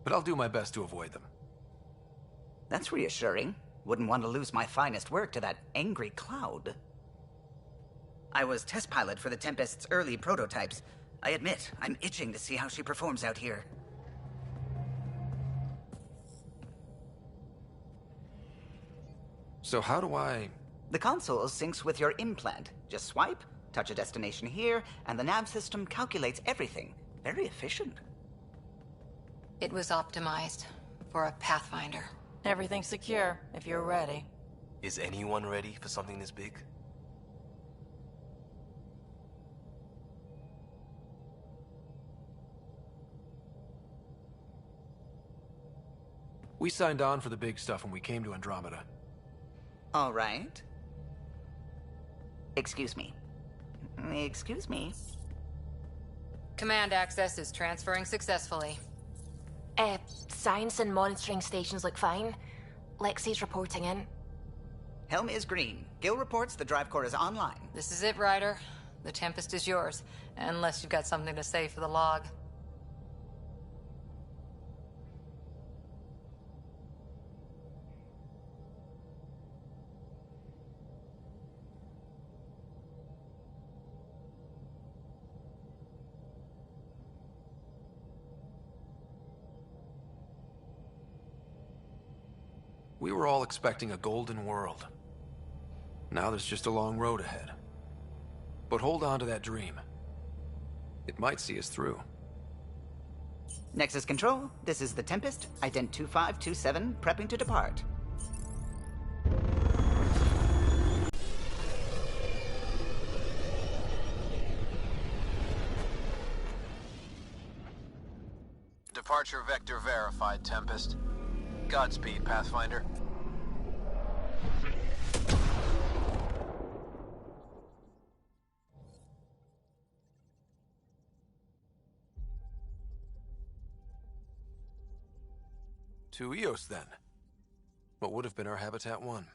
but I'll do my best to avoid them. That's reassuring. Wouldn't want to lose my finest work to that angry cloud. I was test pilot for the Tempest's early prototypes. I admit, I'm itching to see how she performs out here. So how do I... The console syncs with your implant. Just swipe, touch a destination here, and the nav system calculates everything. Very efficient. It was optimized for a Pathfinder. Everything's secure, if you're ready. Is anyone ready for something this big? We signed on for the big stuff when we came to Andromeda. All right. Excuse me. Excuse me. Command access is transferring successfully. Science and monitoring stations look fine. Lexi's reporting in. Helm is green. Gil reports the drive core is online. This is it, Ryder. The Tempest is yours, unless you've got something to say for the log. We were all expecting a golden world. Now there's just a long road ahead. But hold on to that dream. It might see us through. Nexus Control, this is the Tempest, Ident 2527, prepping to depart. Departure vector verified, Tempest. Godspeed, Pathfinder. To Eos, then. What would have been our Habitat 1?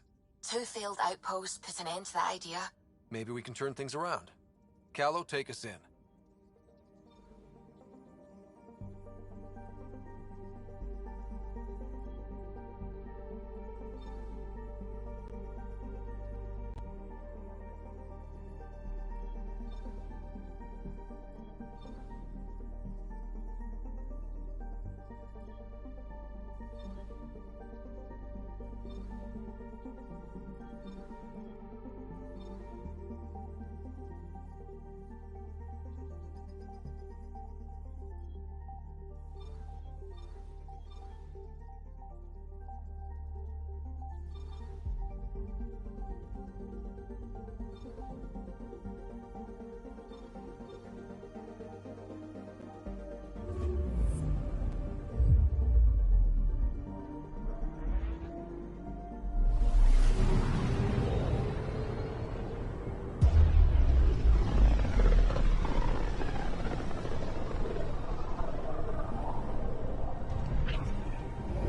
2 failed outposts put an end to that idea. Maybe we can turn things around. Callow, take us in.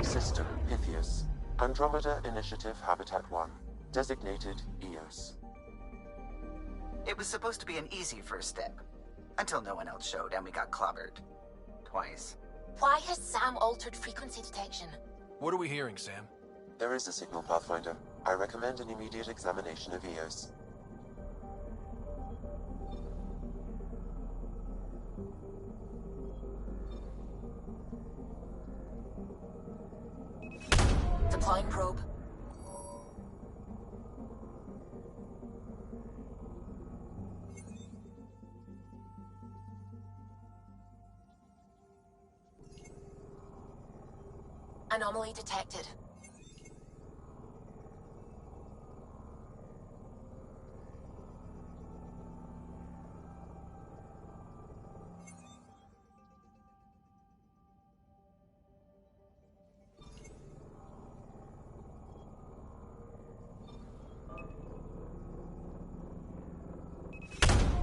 System, Pythias. Andromeda Initiative Habitat 1. Designated Eos. It was supposed to be an easy first step. Until no one else showed and we got clobbered. Twice. Why has Sam altered frequency detection? What are we hearing, Sam? There is a signal, Pathfinder. I recommend an immediate examination of Eos. Deploying probe. Anomaly detected.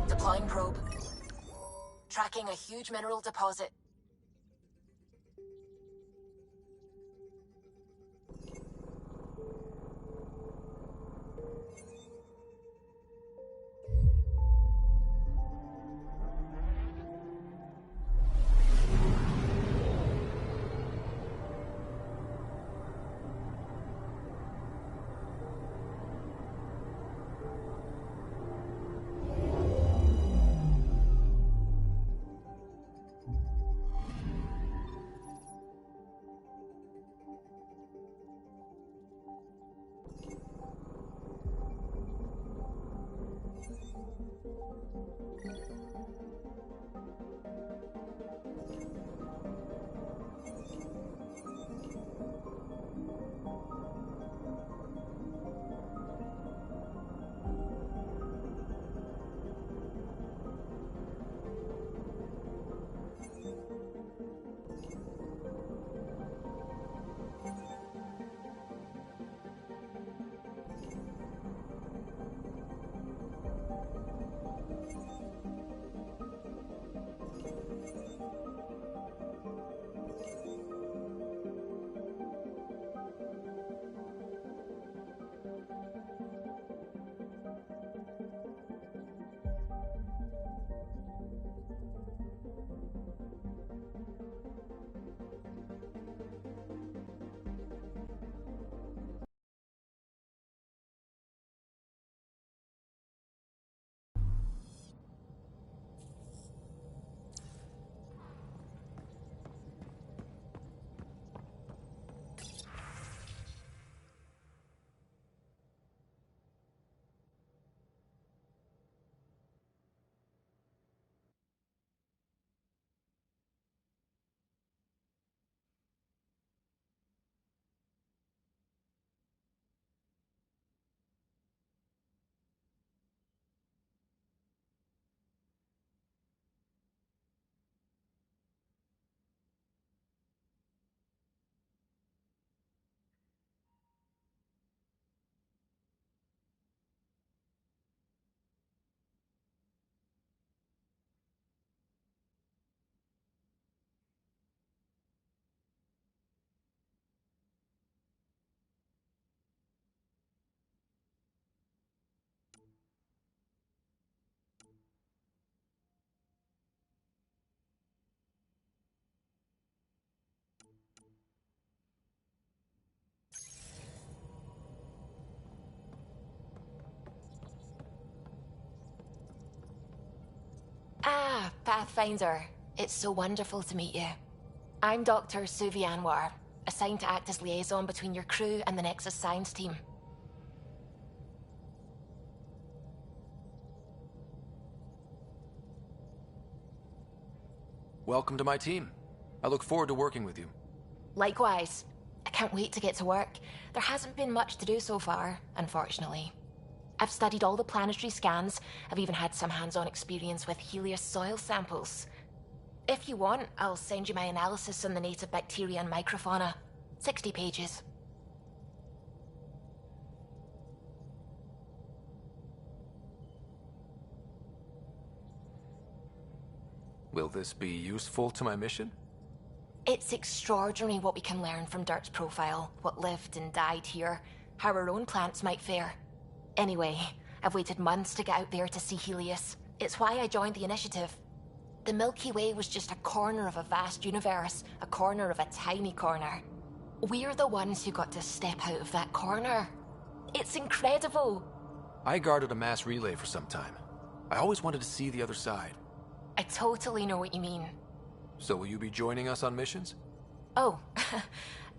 Deploying probe. Tracking a huge mineral deposit. Ah, Pathfinder. It's so wonderful to meet you. I'm Dr. Suvi Anwar, assigned to act as liaison between your crew and the Nexus science team. Welcome to my team. I look forward to working with you. Likewise. I can't wait to get to work. There hasn't been much to do so far, unfortunately. I've studied all the planetary scans. I've even had some hands-on experience with Helios soil samples. If you want, I'll send you my analysis on the native bacteria and microfauna. 60 pages. Will this be useful to my mission? It's extraordinary what we can learn from Dirt's profile, what lived and died here, how our own plants might fare. Anyway, I've waited months to get out there to see Helios. It's why I joined the initiative. The Milky Way was just a corner of a vast universe, a corner of a tiny corner. We're the ones who got to step out of that corner. It's incredible. I guarded a mass relay for some time. I always wanted to see the other side. I totally know what you mean. So will you be joining us on missions? Oh,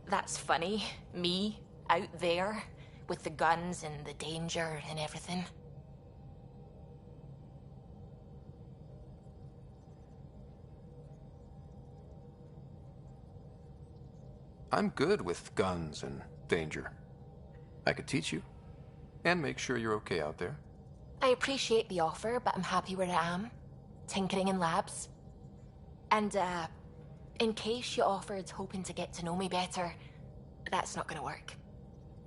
that's funny. Me, out there, with the guns and the danger and everything. I'm good with guns and danger. I could teach you, and make sure you're okay out there. I appreciate the offer, but I'm happy where I am. Tinkering in labs. And, in case you offered hoping to get to know me better, that's not gonna work.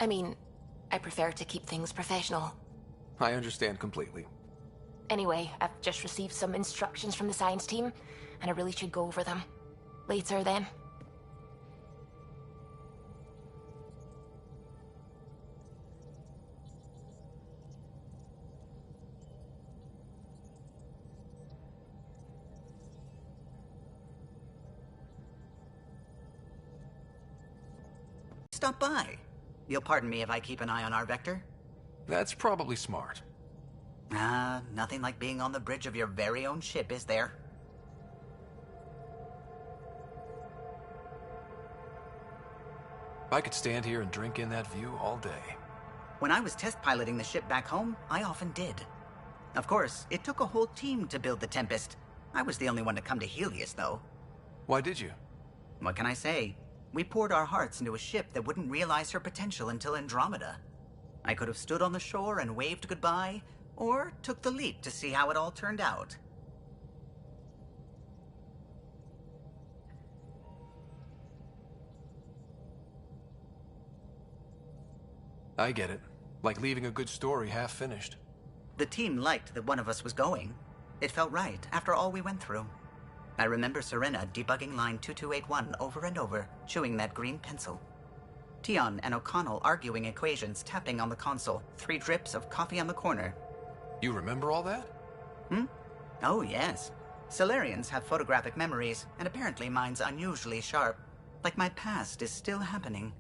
I mean, I prefer to keep things professional. I understand completely. Anyway, I've just received some instructions from the science team, and I really should go over them. Later, then. Stop by. You'll pardon me if I keep an eye on our vector? That's probably smart. Nothing like being on the bridge of your very own ship, is there? I could stand here and drink in that view all day. When I was test piloting the ship back home, I often did. Of course, it took a whole team to build the Tempest. I was the only one to come to Helios, though. Why did you? What can I say? We poured our hearts into a ship that wouldn't realize her potential until Andromeda. I could have stood on the shore and waved goodbye, or took the leap to see how it all turned out. I get it. Like leaving a good story half finished. The team liked that one of us was going. It felt right, after all we went through. I remember Serena debugging line 2281 over and over, chewing that green pencil. Tion and O'Connell arguing equations, tapping on the console, 3 drips of coffee on the corner. You remember all that? Oh, yes. Solarians have photographic memories, and apparently mine's unusually sharp. Like my past is still happening.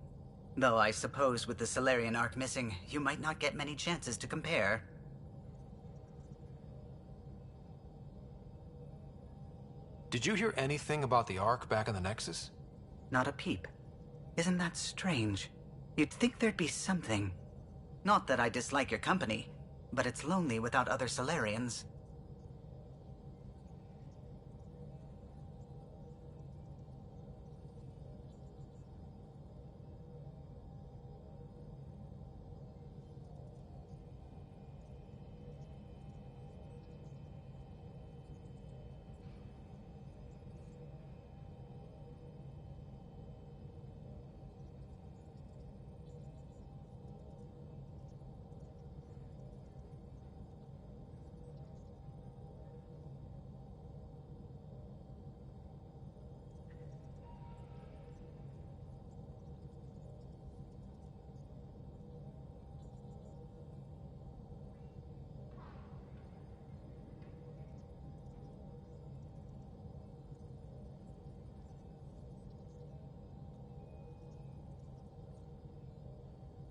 Though I suppose with the Solarian arc missing, you might not get many chances to compare. Did you hear anything about the Ark back in the Nexus? Not a peep. Isn't that strange? You'd think there'd be something. Not that I dislike your company, but it's lonely without other Solarians.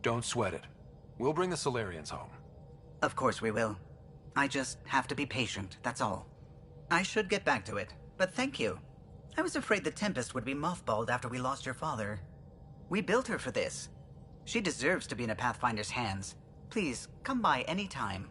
Don't sweat it. We'll bring the Solarians home. Of course we will. I just have to be patient, that's all. I should get back to it, but thank you. I was afraid the Tempest would be mothballed after we lost your father. We built her for this. She deserves to be in a Pathfinder's hands. Please, come by any time.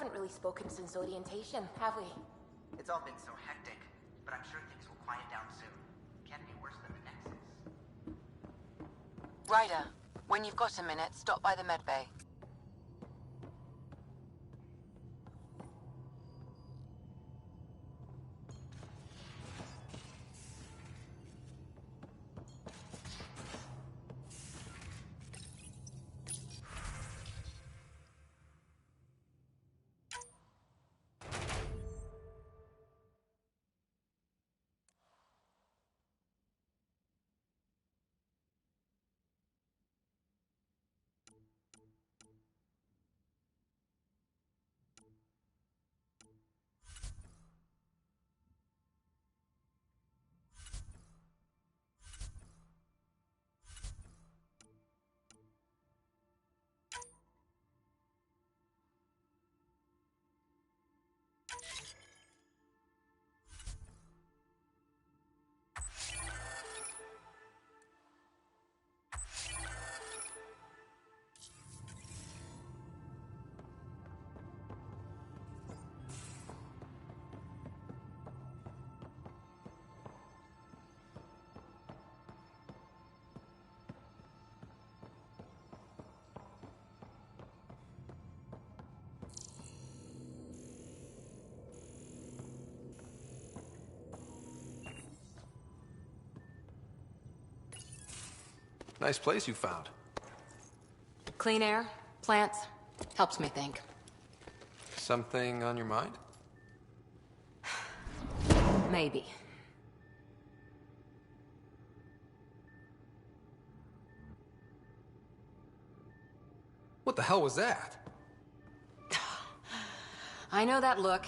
haven't really spoken since orientation, have we? It's all been so hectic, but I'm sure things will quiet down soon. Can't be worse than the Nexus. Ryder, when you've got a minute, stop by the medbay. Nice place you found. Clean air, plants, helps me think. Something on your mind? Maybe. What the hell was that? I know that look.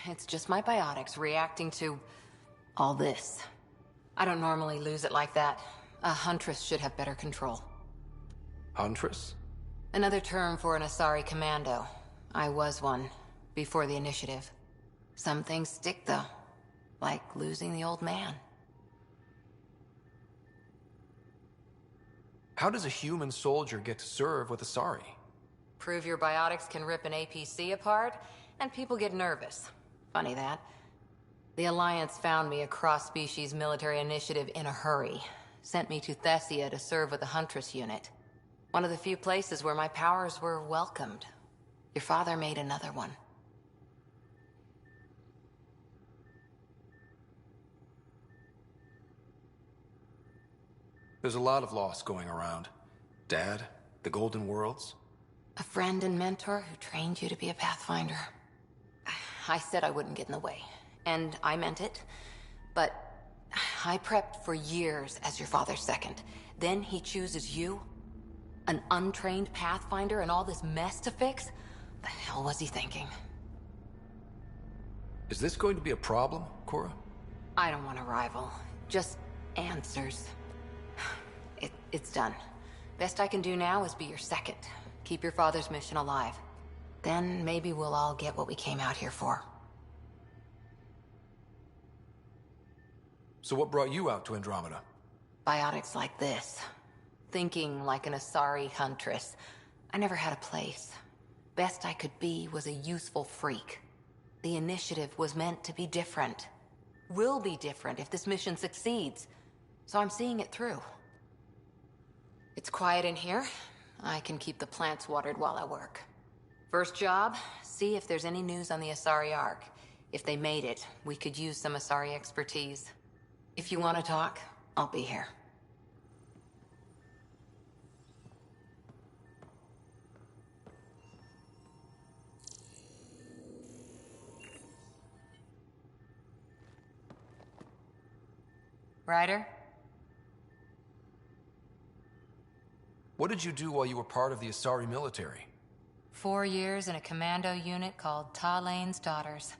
It's just my biotics reacting to all this. I don't normally lose it like that. A huntress should have better control. Huntress? Another term for an Asari commando. I was one, before the initiative. Some things stick, though. Like losing the old man. How does a human soldier get to serve with Asari? Prove your biotics can rip an APC apart, and people get nervous. Funny that. The Alliance found me a cross-species military initiative in a hurry. Sent me to Thessia to serve with the Huntress unit. One of the few places where my powers were welcomed. Your father made another one. There's a lot of loss going around. Dad, the Golden Worlds. A friend and mentor who trained you to be a Pathfinder. I said I wouldn't get in the way, and I meant it. But I prepped for years as your father's second. Then he chooses you? An untrained Pathfinder and all this mess to fix? The hell was he thinking? Is this going to be a problem, Cora? I don't want a rival. Just answers. It's done. Best I can do now is be your second. Keep your father's mission alive. Then maybe we'll all get what we came out here for. So what brought you out to Andromeda? Biotics like this. Thinking like an Asari huntress. I never had a place. Best I could be was a useful freak. The initiative was meant to be different. Will be different if this mission succeeds. So I'm seeing it through. It's quiet in here. I can keep the plants watered while I work. First job, see if there's any news on the Asari Ark. If they made it, we could use some Asari expertise. If you want to talk, I'll be here. Ryder? What did you do while you were part of the Asari military? 4 years in a commando unit called Talane's Daughters.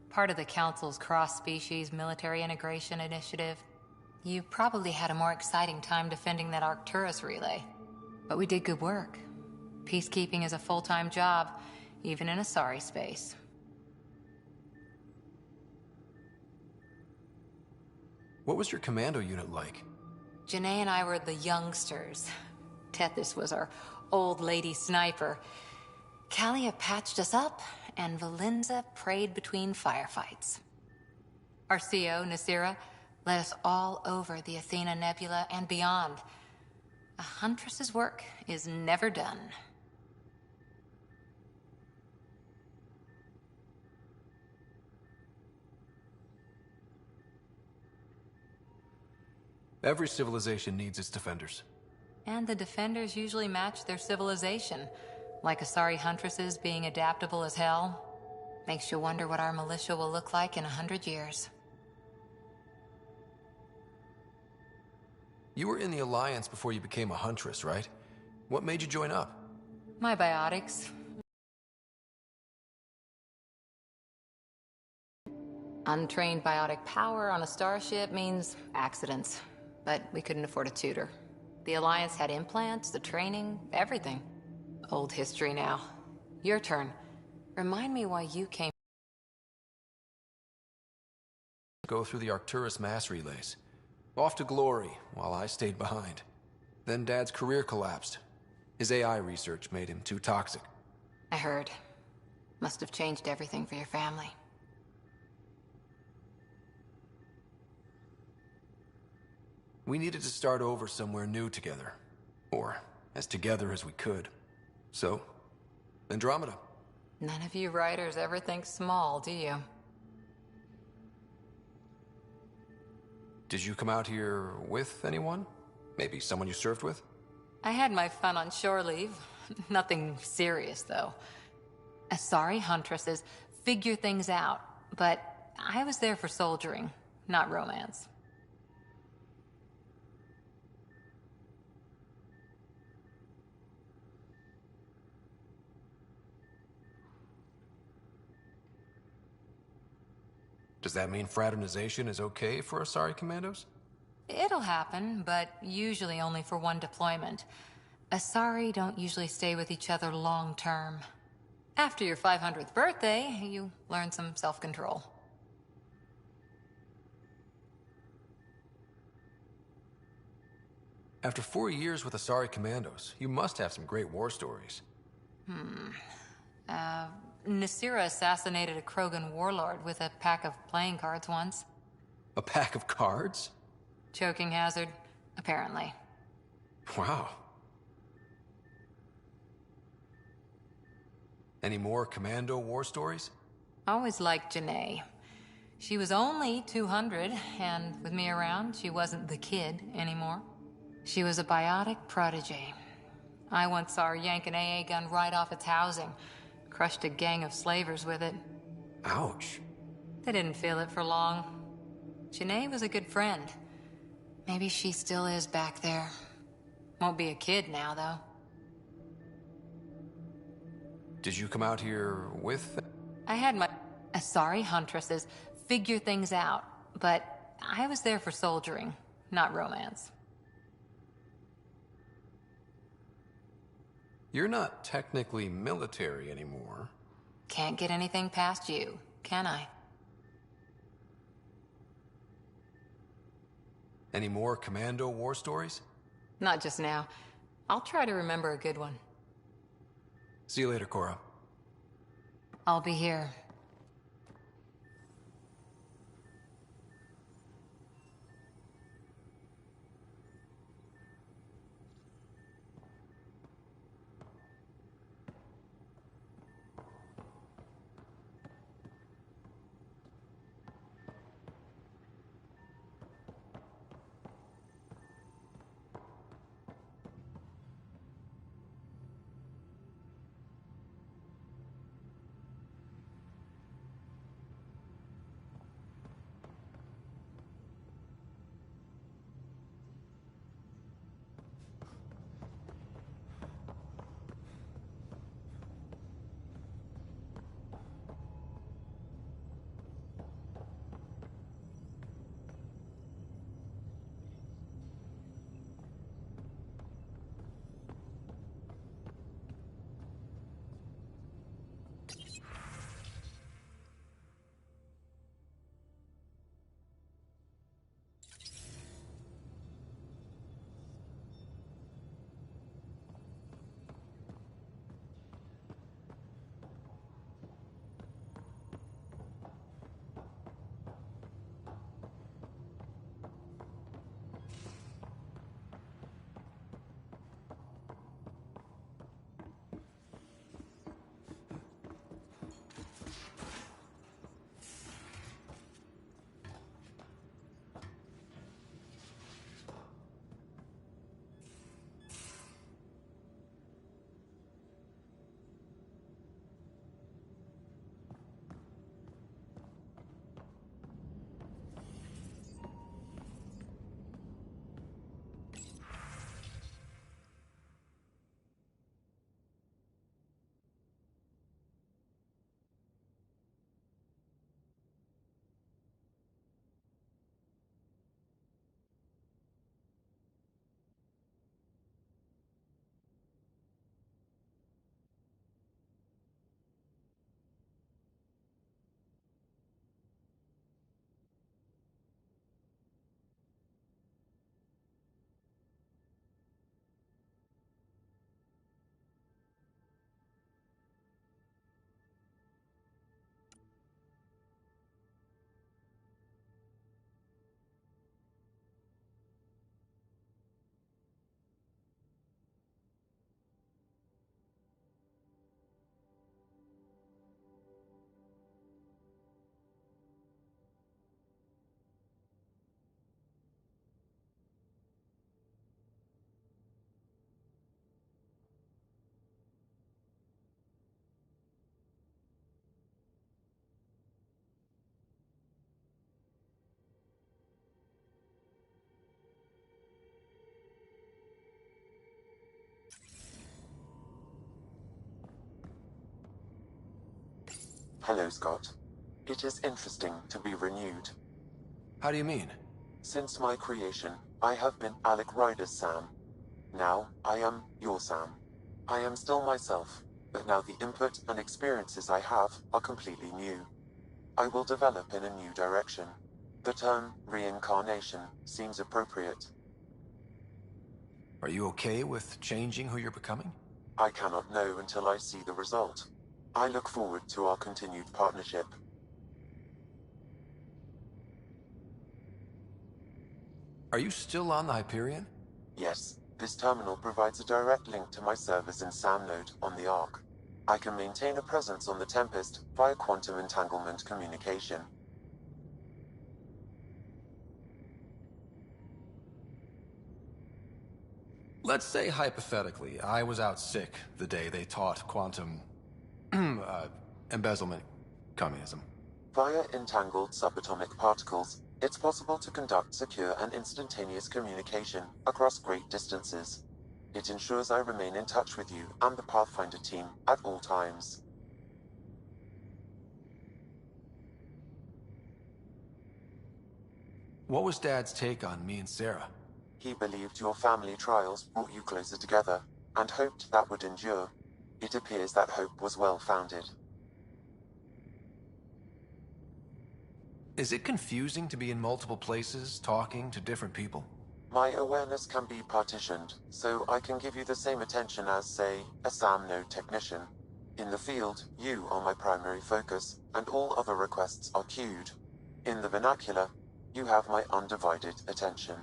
Part of the Council's cross-species military integration initiative. You probably had a more exciting time defending that Arcturus relay. But we did good work. Peacekeeping is a full-time job, even in Asari space. What was your commando unit like? Janae and I were the youngsters. Tethys was our old lady sniper. Kalia patched us up, and Valenza prayed between firefights. Our CO, Nasira, led us all over the Athena Nebula and beyond. A huntress's work is never done. Every civilization needs its defenders. And the defenders usually match their civilization, like Asari huntresses being adaptable as hell. Makes you wonder what our militia will look like in 100 years. You were in the Alliance before you became a huntress, right? What made you join up? My biotics. Untrained biotic power on a starship means accidents, but we couldn't afford a tutor. The Alliance had implants, the training, everything. Old history now. Your turn. Remind me why you came. Go through the Arcturus mass relays. Off to glory, while I stayed behind. Then Dad's career collapsed. His AI research made him too toxic. I heard. Must have changed everything for your family. We needed to start over somewhere new together. Or as together as we could. So, Andromeda. None of you writers ever think small, do you? Did you come out here with anyone? Maybe someone you served with? I had my fun on shore leave. Nothing serious, though. Asari huntresses figure things out, but I was there for soldiering, not romance. Does that mean fraternization is okay for Asari commandos? It'll happen, but usually only for one deployment. Asari don't usually stay with each other long term. After your 500th birthday, you learn some self-control. After 4 years with Asari commandos, you must have some great war stories. Nasira assassinated a Krogan warlord with a pack of playing cards once. A pack of cards? Choking hazard, apparently. Wow. Any more commando war stories? Always liked Janae. She was only 200, and with me around, she wasn't the kid anymore. She was a biotic protege. I once saw her yank an AA gun right off its housing. Crushed a gang of slavers with it. Ouch. They didn't feel it for long. Janae was a good friend. Maybe she still is back there. Won't be a kid now, though. Did you come out here with... I had my Asari huntresses figure things out, but I was there for soldiering, not romance. You're not technically military anymore. Can't get anything past you, can I? Any more commando war stories? Not just now. I'll try to remember a good one. See you later, Cora. I'll be here. Hello, Scott. It is interesting to be renewed. How do you mean? Since my creation, I have been Alec Ryder's Sam. Now, I am your Sam. I am still myself, but now the input and experiences I have are completely new. I will develop in a new direction. The term reincarnation seems appropriate. Are you okay with changing who you're becoming? I cannot know until I see the result. I look forward to our continued partnership. Are you still on the Hyperion? Yes, this terminal provides a direct link to my servers in SAM node on the Ark. I can maintain a presence on the Tempest via quantum entanglement communication. Let's say hypothetically, I was out sick the day they taught quantum embezzlement communism. Via entangled subatomic particles, it's possible to conduct secure and instantaneous communication across great distances. It ensures I remain in touch with you and the Pathfinder team at all times. What was Dad's take on me and Sarah? He believed your family trials brought you closer together, and hoped that would endure. It appears that hope was well-founded. Is it confusing to be in multiple places, talking to different people? My awareness can be partitioned, so I can give you the same attention as, say, a SAM node technician. In the field, you are my primary focus, and all other requests are queued. In the vernacular, you have my undivided attention.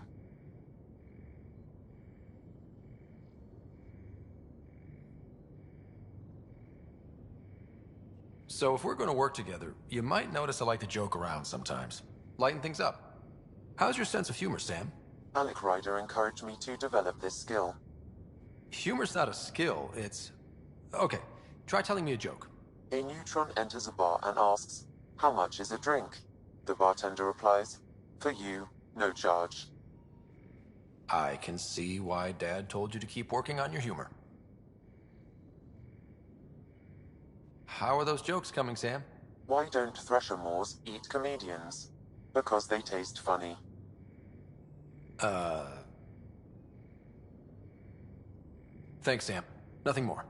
So if we're going to work together, you might notice I like to joke around sometimes. Lighten things up. How's your sense of humor, Sam? Alec Ryder encouraged me to develop this skill. Humor's not a skill, it's... Okay, try telling me a joke. A neutron enters a bar and asks, "How much is a drink?" The bartender replies, "For you, no charge." I can see why Dad told you to keep working on your humor. How are those jokes coming, Sam? Why don't Thresher Moors eat comedians? Because they taste funny. Thanks, Sam. Nothing more.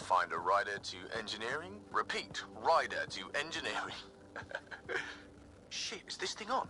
Pathfinder rider to engineering. Repeat, rider to engineering. Shit, is this thing on?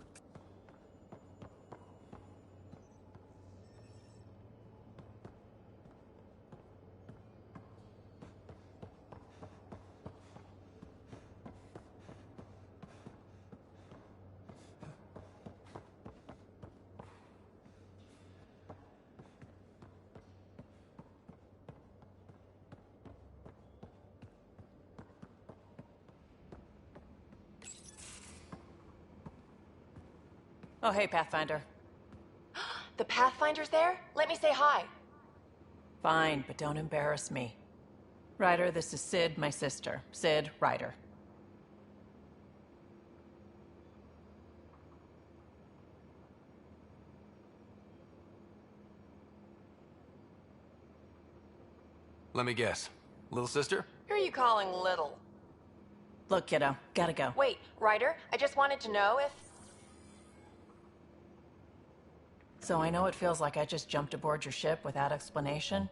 Oh, hey, Pathfinder. The Pathfinder's there? Let me say hi. Fine, but don't embarrass me. Ryder, this is Sid, my sister. Sid, Ryder. Let me guess. Little sister? Who are you calling little? Look, kiddo, gotta go. Wait, Ryder, I just wanted to know if... So I know it feels like I just jumped aboard your ship without explanation.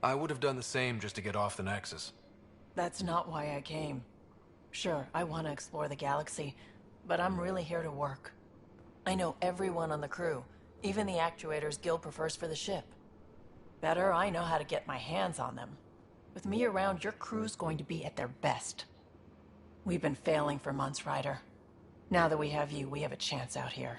I would have done the same just to get off the Nexus. That's not why I came. Sure, I want to explore the galaxy, but I'm really here to work. I know everyone on the crew, even the actuators Gil prefers for the ship. Better, I know how to get my hands on them. With me around, your crew's going to be at their best. We've been failing for months, Ryder. Now that we have you, we have a chance out here.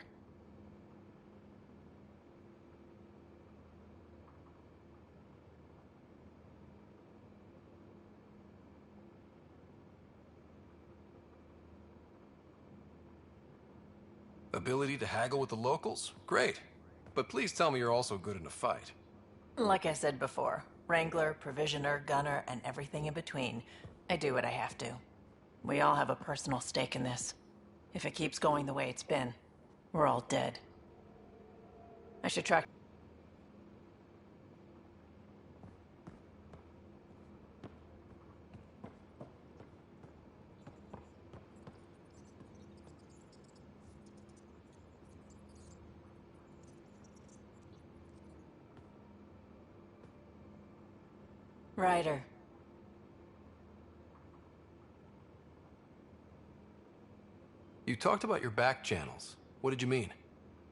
Ability to haggle with the locals? Great. But please tell me you're also good in a fight. Like I said before, Wrangler, Provisioner, Gunner, and everything in between. I do what I have to. We all have a personal stake in this. If it keeps going the way it's been, we're all dead. I should track... Ryder. You talked about your back channels. What did you mean?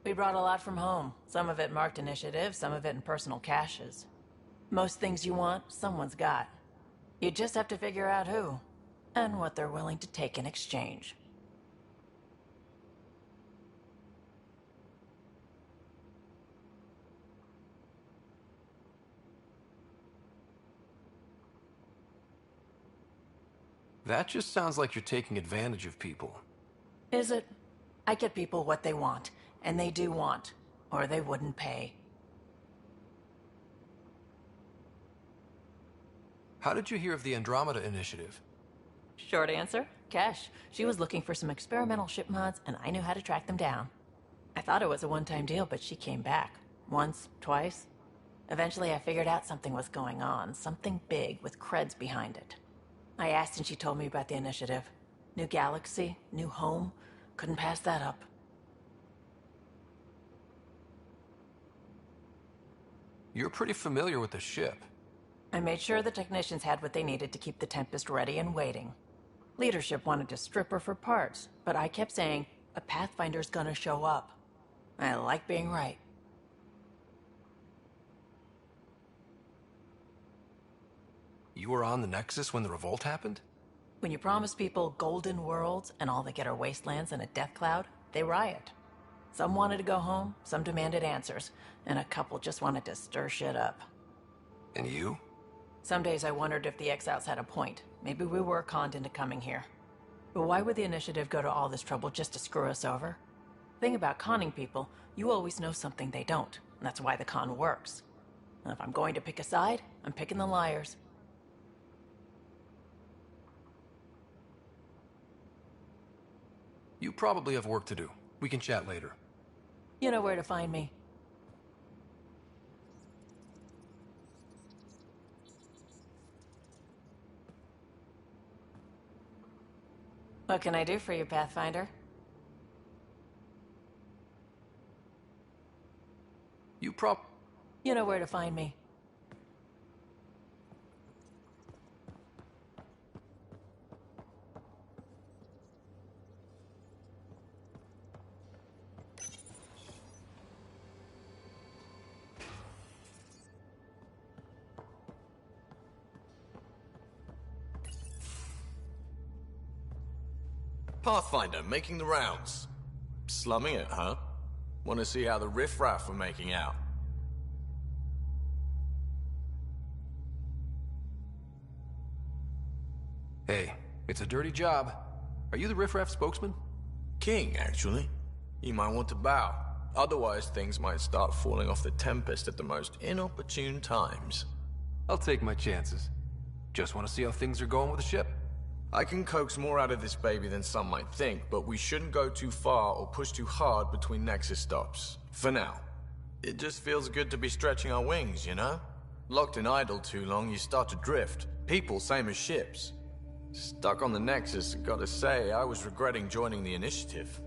We brought a lot from home. Some of it marked initiative, some of it in personal caches. Most things you want, someone's got. You just have to figure out who, and what they're willing to take in exchange. That just sounds like you're taking advantage of people. Is it? I get people what they want, and they do want, or they wouldn't pay. How did you hear of the Andromeda initiative? Short answer, Cash. She was looking for some experimental ship mods, and I knew how to track them down. I thought it was a one-time deal, but she came back. Once, twice. Eventually I figured out something was going on, something big with creds behind it. I asked and she told me about the initiative. New galaxy, new home. Couldn't pass that up. You're pretty familiar with the ship. I made sure the technicians had what they needed to keep the Tempest ready and waiting. Leadership wanted to strip her for parts, but I kept saying, a Pathfinder's gonna show up. I like being right. You were on the Nexus when the revolt happened? When you promise people golden worlds and all they get are wastelands and a death cloud, they riot. Some wanted to go home, some demanded answers, and a couple just wanted to stir shit up. And you? Some days I wondered if the exiles had a point. Maybe we were conned into coming here. But why would the initiative go to all this trouble just to screw us over? Thing about conning people, you always know something they don't, and that's why the con works. And if I'm going to pick a side, I'm picking the liars. You probably have work to do. We can chat later. You know where to find me. What can I do for you, Pathfinder? You know where to find me. Pathfinder, making the rounds. Slumming it, huh? Want to see how the riffraff are making out? Hey, it's a dirty job. Are you the riffraff spokesman? King, actually. You might want to bow. Otherwise, things might start falling off the Tempest at the most inopportune times. I'll take my chances. Just want to see how things are going with the ship. I can coax more out of this baby than some might think, but we shouldn't go too far or push too hard between Nexus stops. For now. It just feels good to be stretching our wings, you know? Locked in idle too long, you start to drift. People, same as ships. Stuck on the Nexus, gotta say, I was regretting joining the Initiative.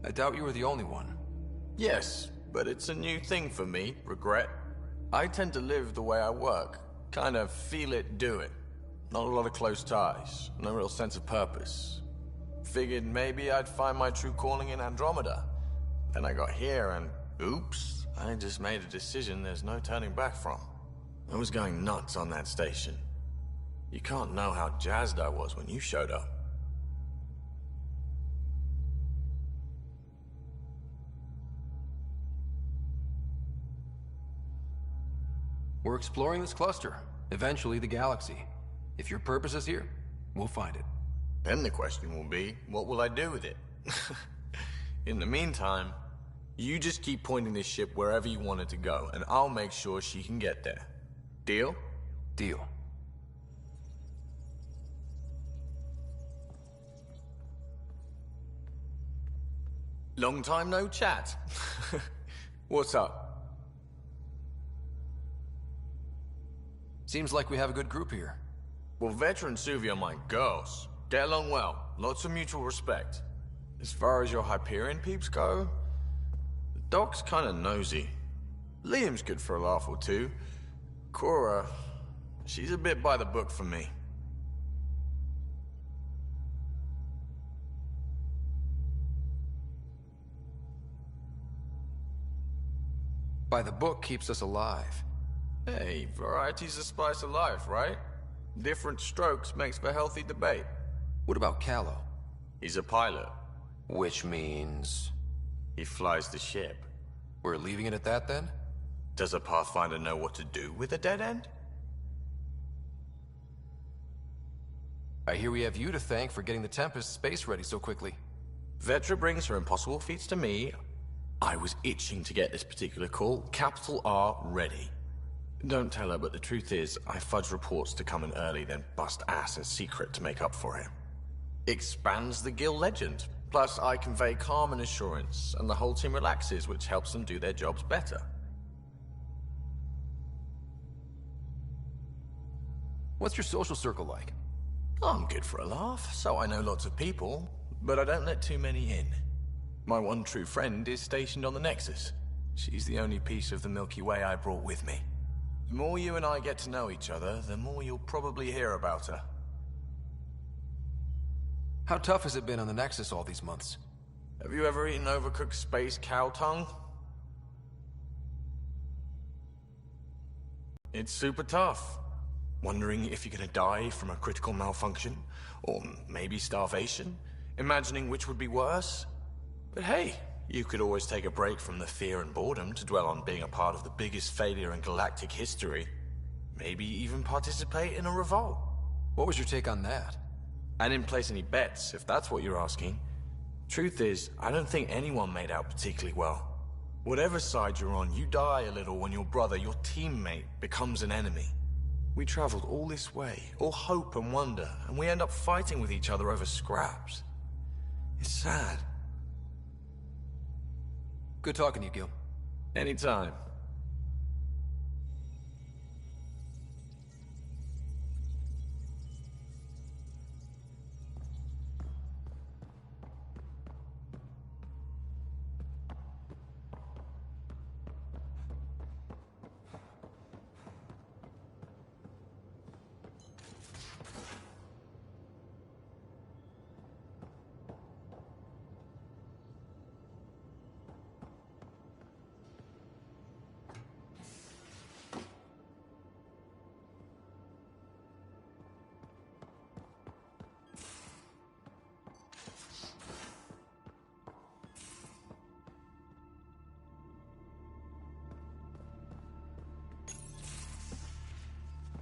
I doubt you were the only one. Yes, but it's a new thing for me, regret. I tend to live the way I work. Kind of feel it, do it. Not a lot of close ties, no real sense of purpose. Figured maybe I'd find my true calling in Andromeda. Then I got here and, oops, I just made a decision there's no turning back from. I was going nuts on that station. You can't know how jazzed I was when you showed up. We're exploring this cluster, eventually the galaxy. If your purpose is here, we'll find it. Then the question will be, what will I do with it? In the meantime, you just keep pointing this ship wherever you want it to go, and I'll make sure she can get there. Deal? Deal. Long time no chat. What's up? Seems like we have a good group here. Well, Veteran Suvi are my girls. Get along well. Lots of mutual respect. As far as your Hyperion peeps go, the Doc's kinda nosy. Liam's good for a laugh or two. Cora, she's a bit by the book for me. By the book keeps us alive. Hey, variety's the spice of life, right? Different strokes makes for healthy debate. What about Callow? He's a pilot. Which means... He flies the ship. We're leaving it at that, then? Does a Pathfinder know what to do with a dead end? I hear we have you to thank for getting the Tempest space ready so quickly. Vetra brings her impossible feats to me. I was itching to get this particular call. Capital R ready. Don't tell her, but the truth is, I fudge reports to come in early, then bust ass in secret to make up for it. Expands the guild legend. Plus, I convey calm and assurance, and the whole team relaxes, which helps them do their jobs better. What's your social circle like? I'm good for a laugh, so I know lots of people, but I don't let too many in. My one true friend is stationed on the Nexus. She's the only piece of the Milky Way I brought with me. The more you and I get to know each other, the more you'll probably hear about her. How tough has it been on the Nexus all these months? Have you ever eaten overcooked space cow tongue? It's super tough. Wondering if you're gonna die from a critical malfunction, or maybe starvation, imagining which would be worse. But hey, you could always take a break from the fear and boredom to dwell on being a part of the biggest failure in galactic history. Maybe even participate in a revolt. What was your take on that? I didn't place any bets, if that's what you're asking. Truth is, I don't think anyone made out particularly well. Whatever side you're on, you die a little when your brother, your teammate, becomes an enemy. We traveled all this way, all hope and wonder, and we end up fighting with each other over scraps. It's sad. Good talking to you, Gil. Anytime.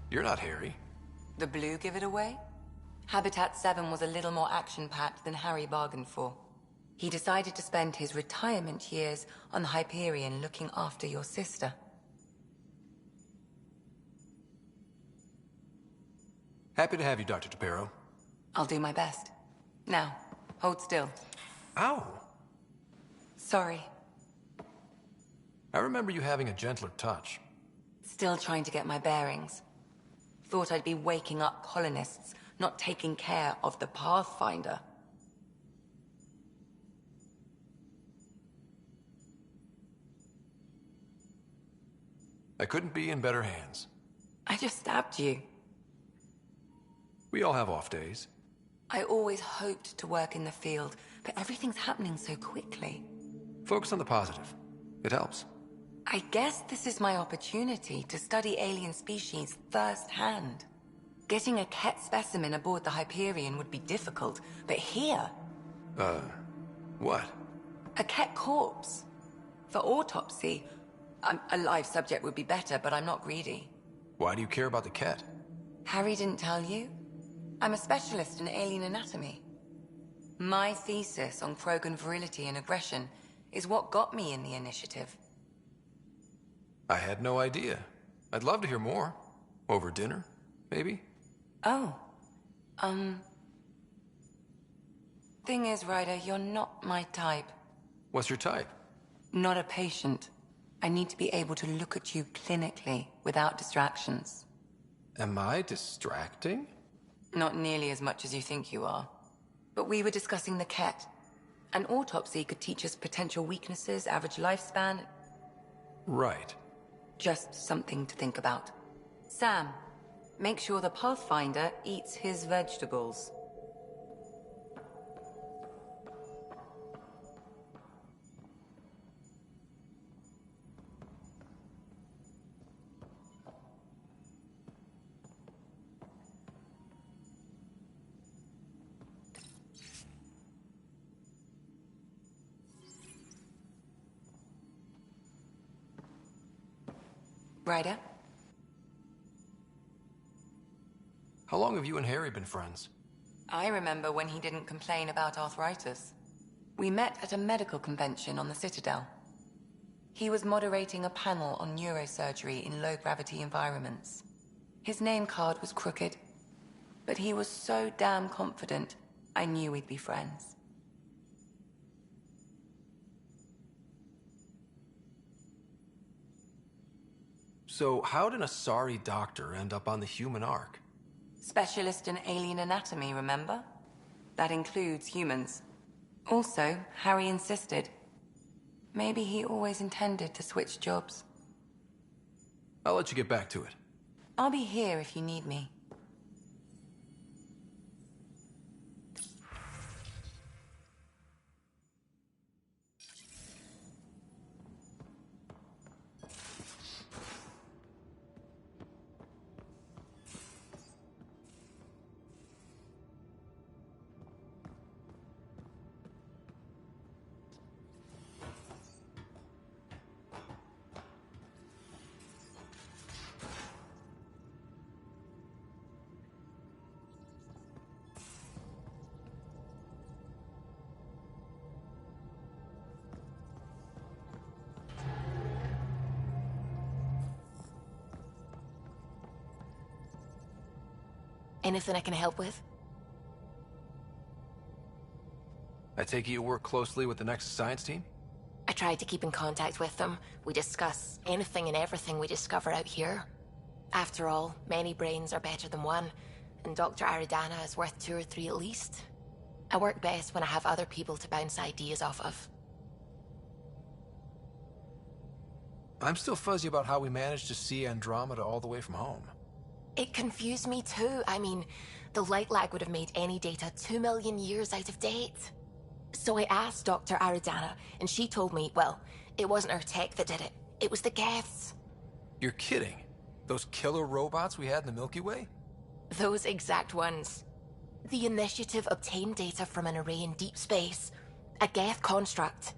You're not Harry. The blue give it away? Habitat 7 was a little more action-packed than Harry bargained for. He decided to spend his retirement years on the Hyperion looking after your sister. Happy to have you, Dr. DePero. I'll do my best. Now, hold still. Ow! Sorry. I remember you having a gentler touch. Still trying to get my bearings. Thought I'd be waking up colonists, not taking care of the Pathfinder. I couldn't be in better hands. I just stabbed you. We all have off days. I always hoped to work in the field, but everything's happening so quickly. Focus on the positive. It helps. I guess this is my opportunity to study alien species firsthand. Getting a Ket specimen aboard the Hyperion would be difficult, but here... What? A Ket corpse. For autopsy, a live subject would be better, but I'm not greedy. Why do you care about the Ket? Harry didn't tell you? I'm a specialist in alien anatomy. My thesis on Krogan virility and aggression is what got me in the initiative. I had no idea. I'd love to hear more. Over dinner, maybe? Oh. Thing is, Ryder, you're not my type. What's your type? Not a patient. I need to be able to look at you clinically without distractions. Am I distracting? Not nearly as much as you think you are. But we were discussing the Ket. An autopsy could teach us potential weaknesses, average lifespan. Right. Just something to think about. Sam, make sure the Pathfinder eats his vegetables. Ryder? How long have you and Harry been friends? I remember when he didn't complain about arthritis. We met at a medical convention on the Citadel. He was moderating a panel on neurosurgery in low-gravity environments. His name card was crooked, but he was so damn confident, I knew we'd be friends. So how did a sorry doctor end up on the human ark? Specialist in alien anatomy, remember? That includes humans. Also, Harry insisted. Maybe he always intended to switch jobs. I'll let you get back to it. I'll be here if you need me. Anything I can help with? I take it you work closely with the Nexus Science team? I try to keep in contact with them. We discuss anything and everything we discover out here. After all, many brains are better than one, and Dr. Aridana is worth 2 or 3 at least. I work best when I have other people to bounce ideas off of. I'm still fuzzy about how we managed to see Andromeda all the way from home. It confused me too. I mean, the light lag would have made any data 2 million years out of date. So I asked Dr. Aridana, and she told me, well, it wasn't her tech that did it. It was the Geths. You're kidding. Those killer robots we had in the Milky Way? Those exact ones. The Initiative obtained data from an array in deep space. A Geth construct.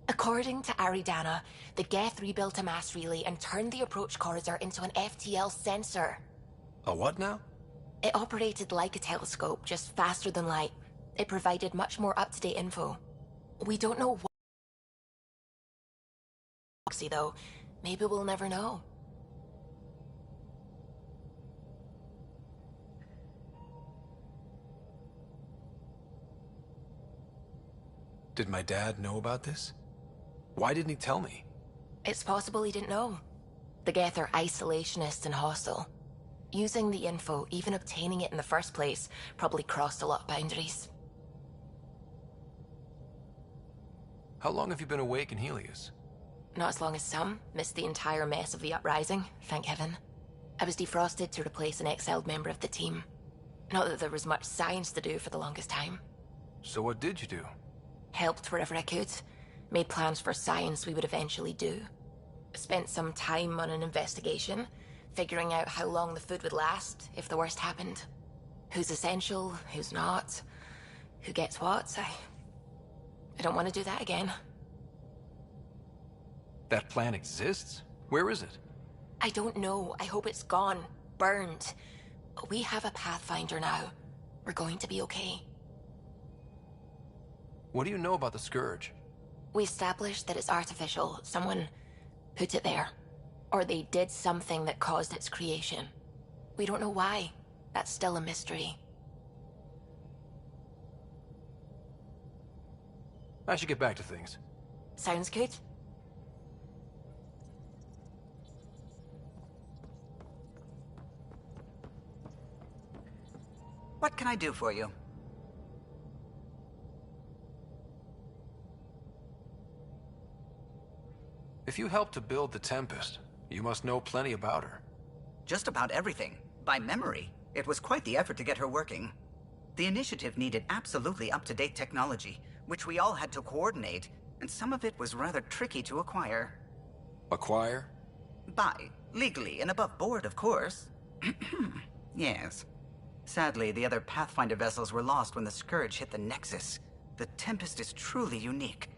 According to Aridana, the Geth rebuilt a mass relay and turned the approach corridor into an FTL sensor. A what now? It operated like a telescope, just faster than light. It provided much more up-to-date info. We don't know what... though. Maybe we'll never know. Did my dad know about this? Why didn't he tell me? It's possible he didn't know. The Geth are isolationists and hostile. Using the info, even obtaining it in the first place, probably crossed a lot of boundaries. How long have you been awake in Helios? Not as long as some. Missed the entire mess of the uprising, thank heaven. I was defrosted to replace an exiled member of the team. Not that there was much science to do for the longest time. So what did you do? Helped wherever I could. Made plans for science we would eventually do. Spent some time on an investigation, figuring out how long the food would last if the worst happened. Who's essential, who's not, who gets what. I don't want to do that again. That plan exists? Where is it? I don't know. I hope it's gone. Burned. We have a Pathfinder now. We're going to be okay. What do you know about the Scourge? We established that it's artificial. Someone put it there. Or they did something that caused its creation. We don't know why. That's still a mystery. I should get back to things. Sounds good. What can I do for you? If you helped to build the Tempest, you must know plenty about her. Just about everything. By memory. It was quite the effort to get her working. The initiative needed absolutely up-to-date technology, which we all had to coordinate, and some of it was rather tricky to acquire. Acquire? Buy. Legally and above board, of course. Yes. Sadly, the other Pathfinder vessels were lost when the Scourge hit the Nexus. The Tempest is truly unique.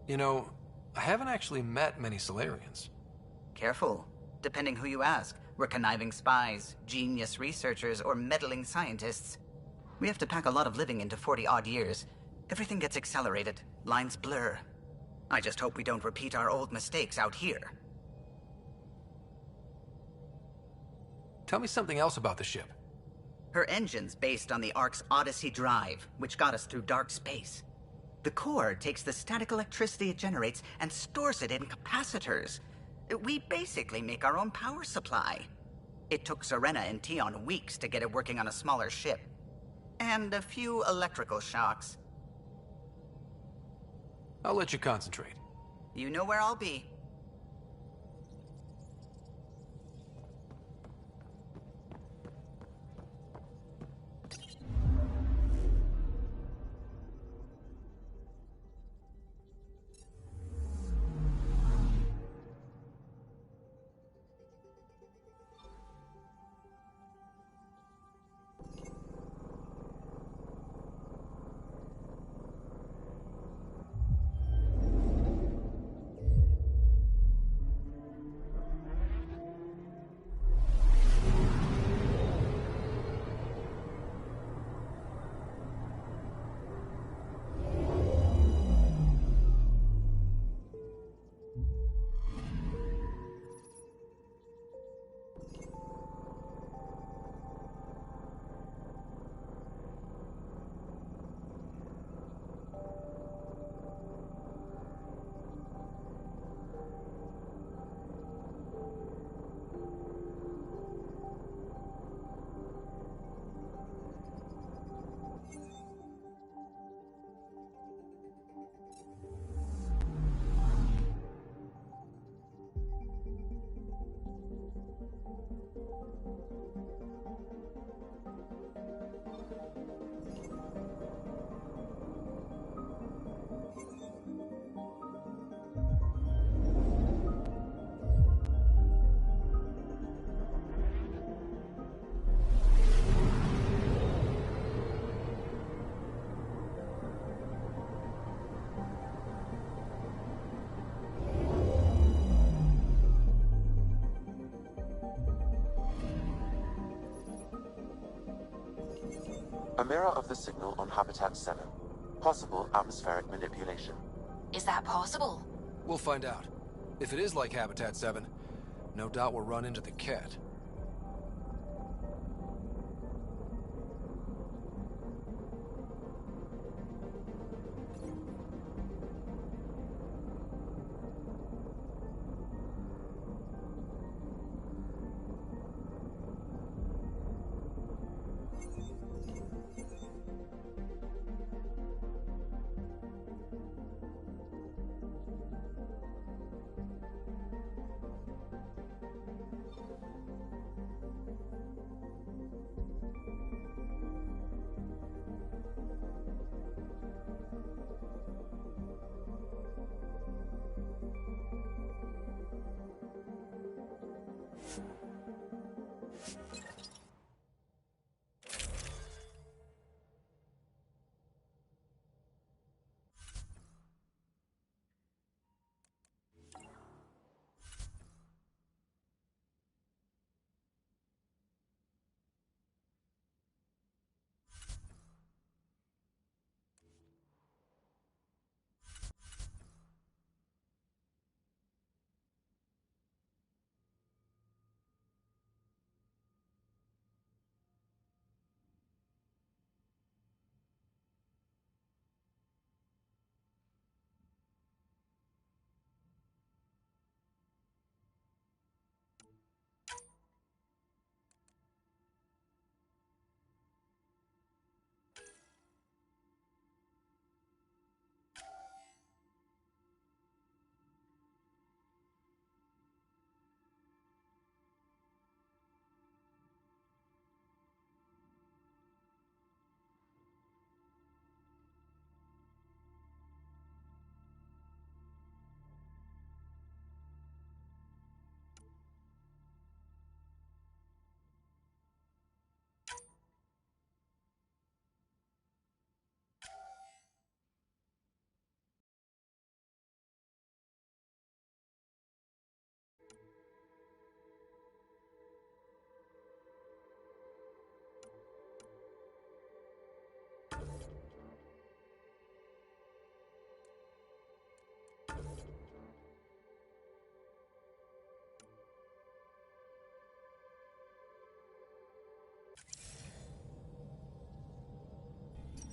You know, I haven't actually met many Solarians. Careful. Depending who you ask, we're conniving spies, genius researchers, or meddling scientists. We have to pack a lot of living into 40-odd years. Everything gets accelerated. Lines blur. I just hope we don't repeat our old mistakes out here. Tell me something else about the ship. Her engine's based on the Ark's Odyssey drive, which got us through dark space. The core takes the static electricity it generates and stores it in capacitors. We basically make our own power supply. It took Serena and Tion weeks to get it working on a smaller ship. And a few electrical shocks. I'll let you concentrate. You know where I'll be. A mirror of the signal on Habitat 7. Possible atmospheric manipulation. Is that possible? We'll find out. If it is like Habitat 7, no doubt we'll run into the cat.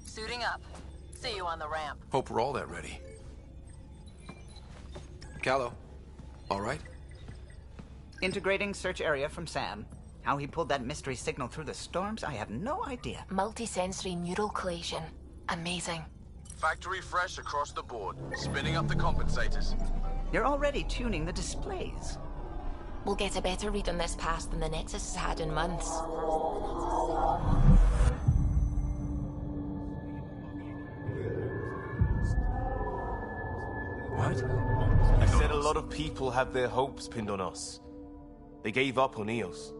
Suiting up. See you on the ramp. Hope we're all that ready. Callow, all right? Integrating search area from Sam. How he pulled that mystery signal through the storms, I have no idea. Multisensory neural collation. Amazing. Factory fresh across the board. Spinning up the compensators. You're already tuning the displays. We'll get a better read on this pass than the Nexus has had in months. What? I said a lot of people have their hopes pinned on us. They gave up on Eos.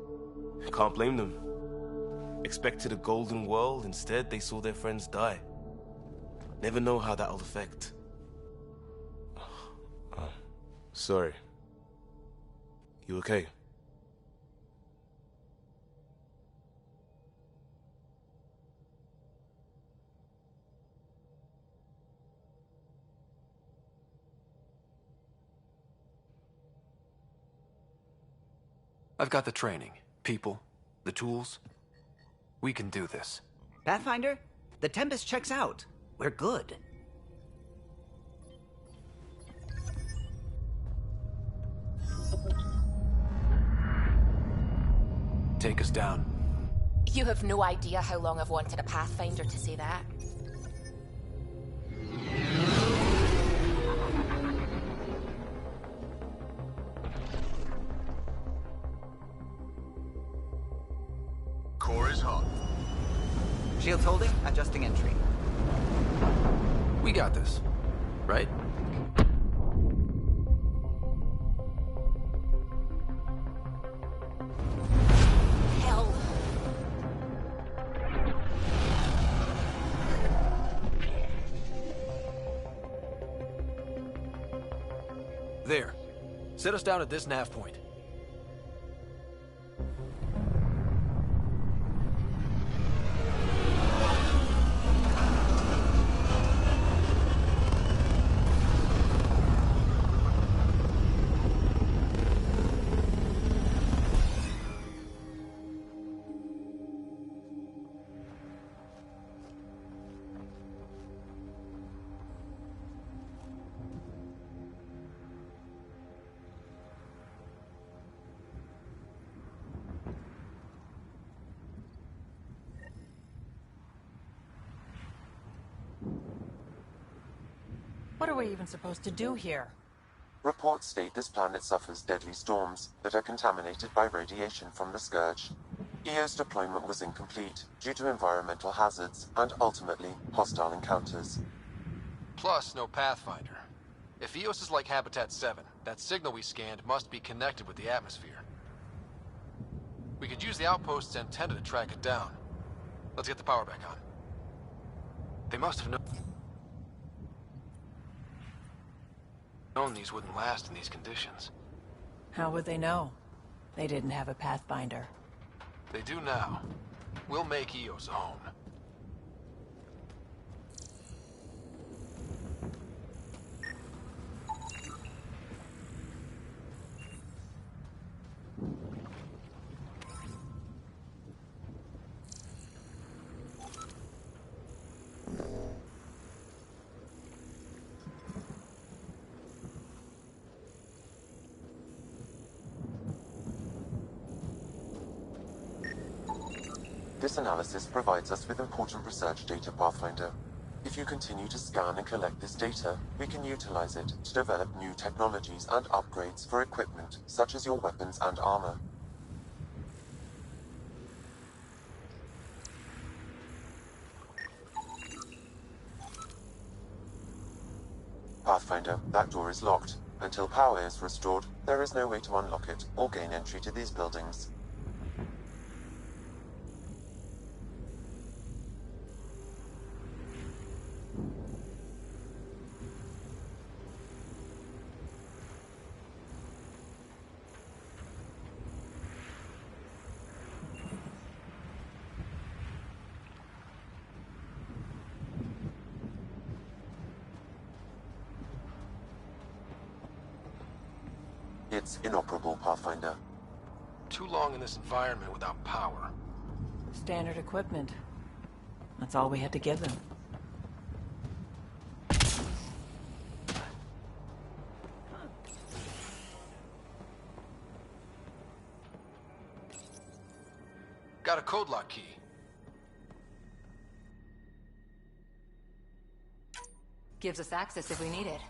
Can't blame them. Expected a golden world, instead they saw their friends die. Never know how that'll affect. Sorry. You okay? I've got the training, people, the tools. We can do this. Pathfinder, the Tempest checks out. We're good. Take us down. You have no idea how long I've wanted a Pathfinder to say that. Core is hot. Shields holding, adjusting entry. We got this, right? Hell. There. Set us down at this nav point. What are we even supposed to do here? Reports state this planet suffers deadly storms that are contaminated by radiation from the Scourge. EO's deployment was incomplete due to environmental hazards and, ultimately, hostile encounters. Plus, no Pathfinder. If EOS is like Habitat 7, that signal we scanned must be connected with the atmosphere. We could use the outpost's antenna to track it down. Let's get the power back on. They must have known these wouldn't last in these conditions. How would they know? They didn't have a Pathfinder. They do now. We'll make EOS a home. This analysis provides us with important research data, Pathfinder. If you continue to scan and collect this data, we can utilize it to develop new technologies and upgrades for equipment, such as your weapons and armor. Pathfinder, that door is locked. Until power is restored, there is no way to unlock it or gain entry to these buildings. It's inoperable, Pathfinder. Too long in this environment without power. Standard equipment. That's all we had to give them. Got a code lock key. Gives us access if we need it.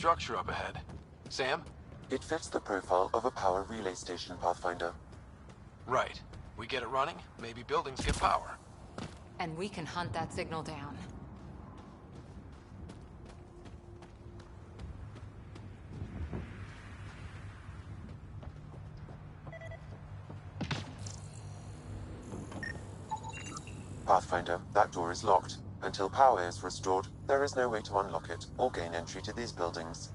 Structure up ahead. Sam? It fits the profile of a power relay station, Pathfinder. Right. We get it running, maybe buildings get power. And we can hunt that signal down. Pathfinder, that door is locked. Until power is restored, there is no way to unlock it or gain entry to these buildings.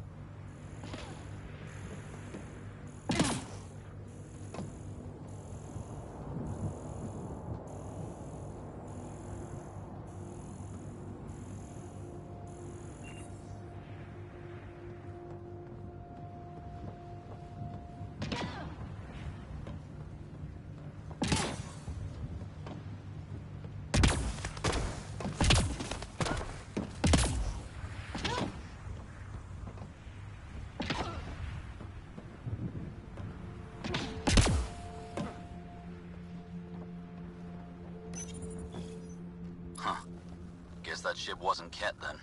Guess that ship wasn't Ket then.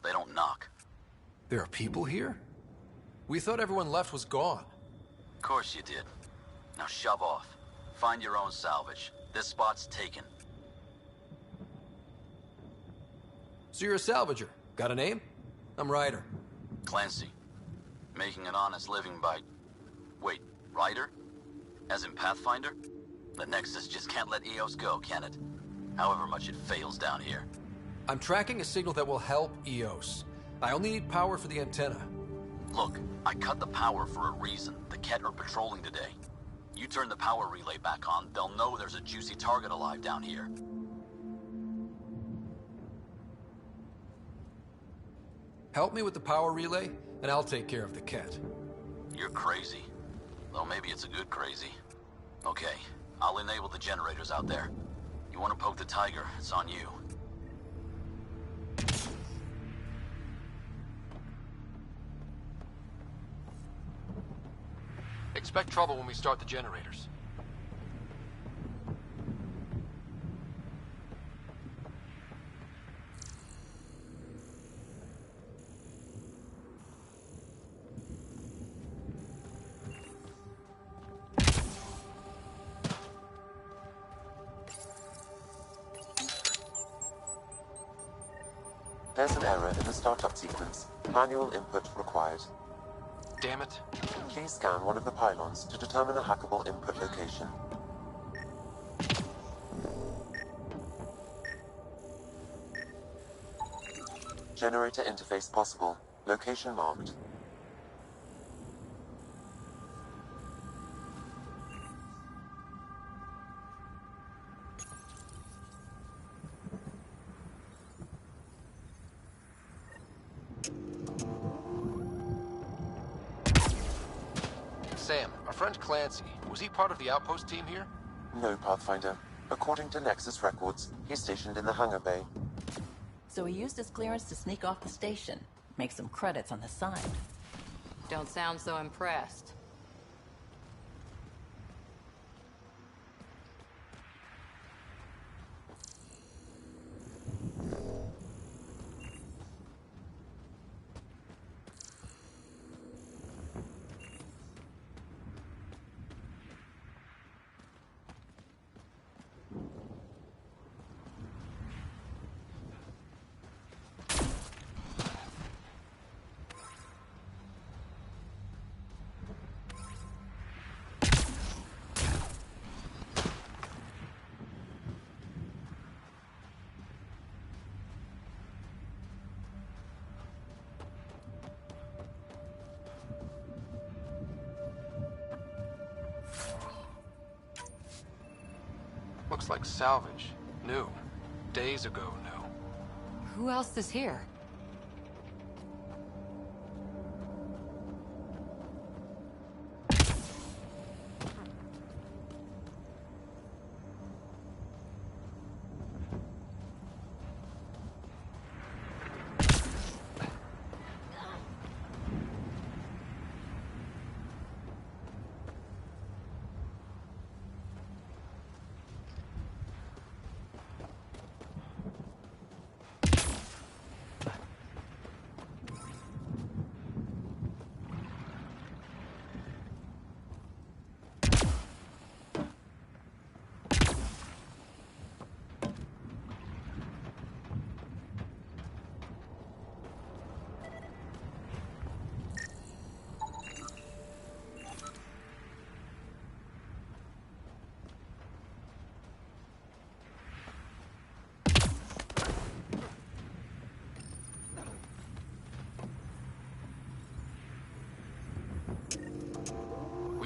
They don't knock. There are people here? We thought everyone left was gone. Of course you did. Now shove off. Find your own salvage. This spot's taken. So you're a salvager. Got a name? I'm Ryder. Clancy. Making an honest living by... Wait, Ryder? As in Pathfinder? The Nexus just can't let EOS go, can it? However much it fails down here. I'm tracking a signal that will help EOS. I only need power for the antenna. Look, I cut the power for a reason. The Ket are patrolling today. You turn the power relay back on, they'll know there's a juicy target alive down here. Help me with the power relay, and I'll take care of the Ket. You're crazy. Though maybe it's a good crazy. Okay, I'll enable the generators out there. You want to poke the tiger, it's on you. Expect trouble when we start the generators. There's an error in the startup sequence. Manual input required. Damn it. Please scan one of the pylons to determine a hackable input location. Generator interface possible. Location marked. Sam, our friend Clancy, was he part of the outpost team here? No, Pathfinder. According to Nexus records, he's stationed in the hangar bay. So he used his clearance to sneak off the station. Make some credits on the side. Don't sound so impressed. Looks like salvage. New. Days ago, new. Who else is here?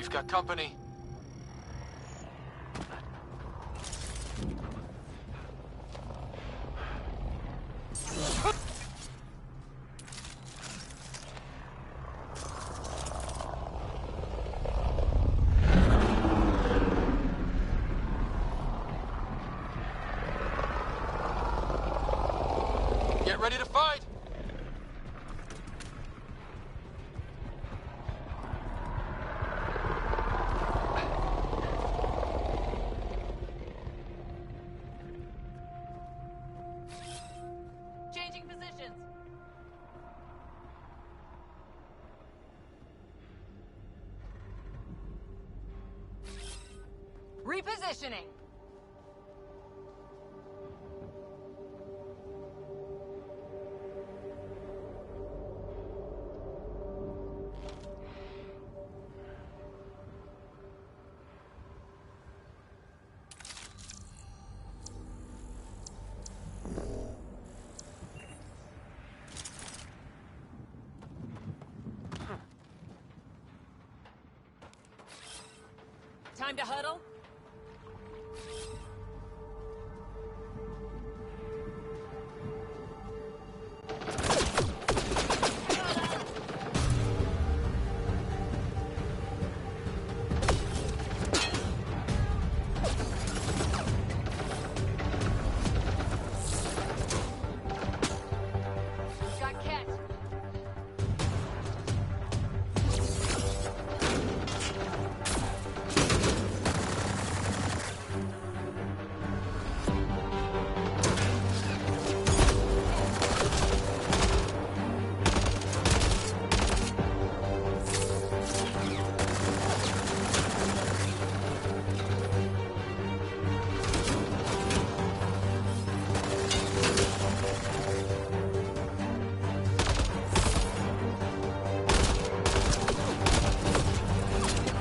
We've got company. Get ready to fight! Repositioning. Time to huddle? Got Ket.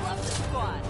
Love the squad.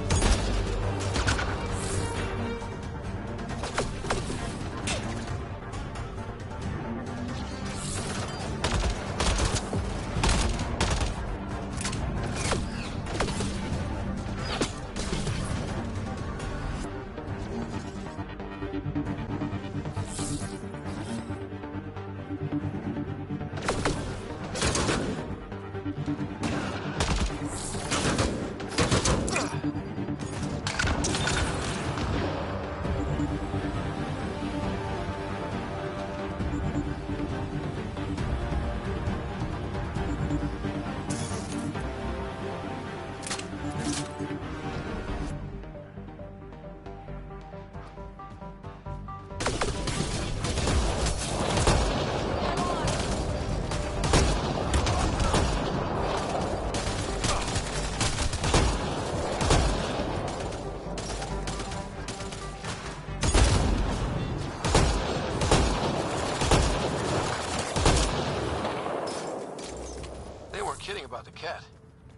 They weren't kidding about the cat.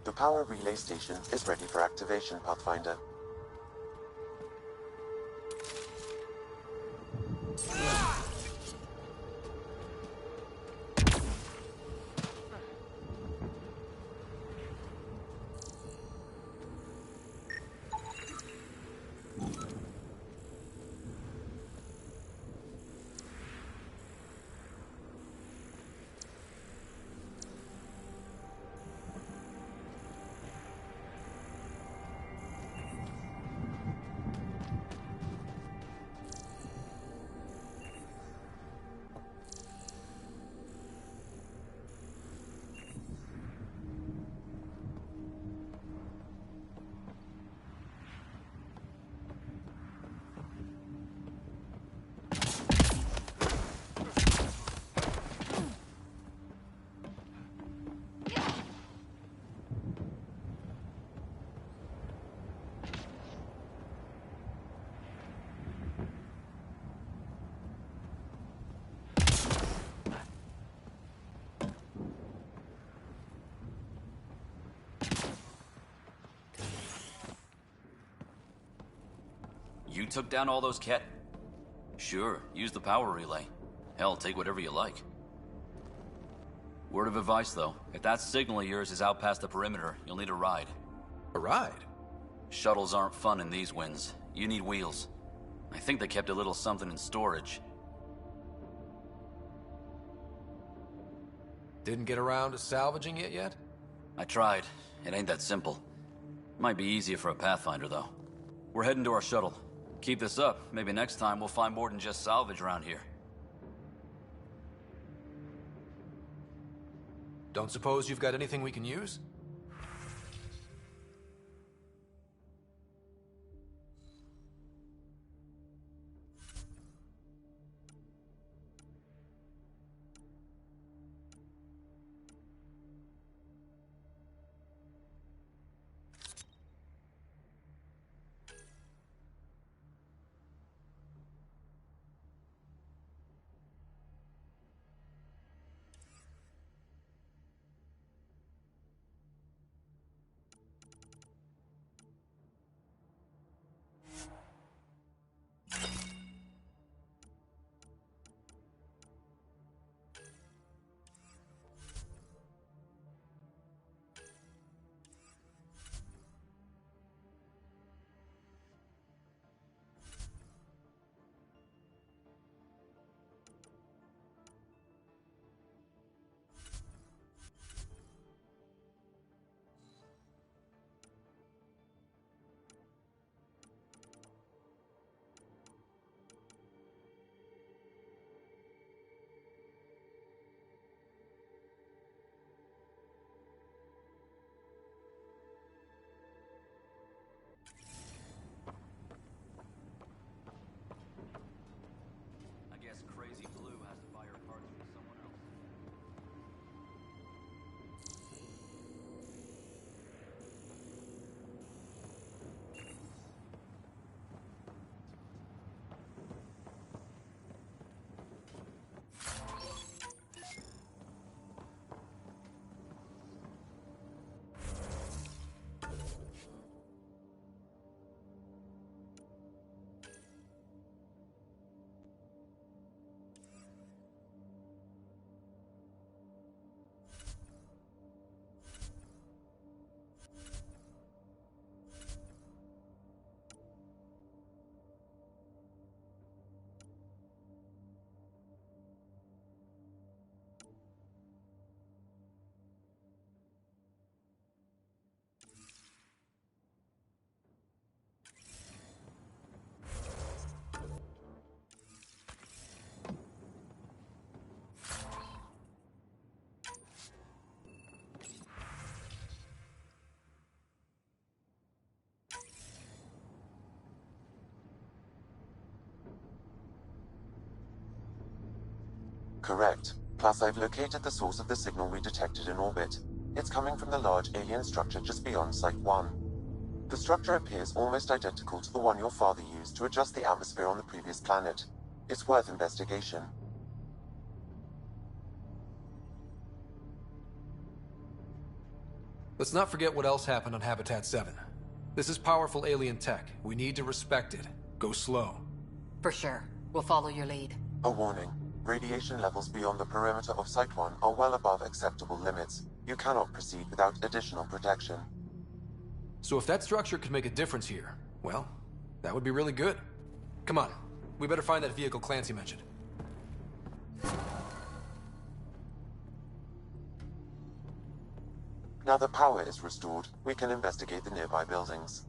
The power relay station is ready for activation, Pathfinder. You took down all those Ket? Sure, use the power relay. Hell, take whatever you like. Word of advice, though. If that signal of yours is out past the perimeter, you'll need a ride. A ride? Shuttles aren't fun in these winds. You need wheels. I think they kept a little something in storage. Didn't get around to salvaging it yet? I tried. It ain't that simple. Might be easier for a Pathfinder, though. We're heading to our shuttle. Keep this up. Maybe next time we'll find more than just salvage around here. Don't suppose you've got anything we can use? Correct. Plus, I've located the source of the signal we detected in orbit. It's coming from the large alien structure just beyond Site 1. The structure appears almost identical to the one your father used to adjust the atmosphere on the previous planet. It's worth investigation. Let's not forget what else happened on Habitat 7. This is powerful alien tech. We need to respect it. Go slow. For sure. We'll follow your lead. A warning. Radiation levels beyond the perimeter of Site 1 are well above acceptable limits. You cannot proceed without additional protection. So if that structure could make a difference here, well, that would be really good. Come on. We better find that vehicle Clancy mentioned. Now that power is restored, we can investigate the nearby buildings.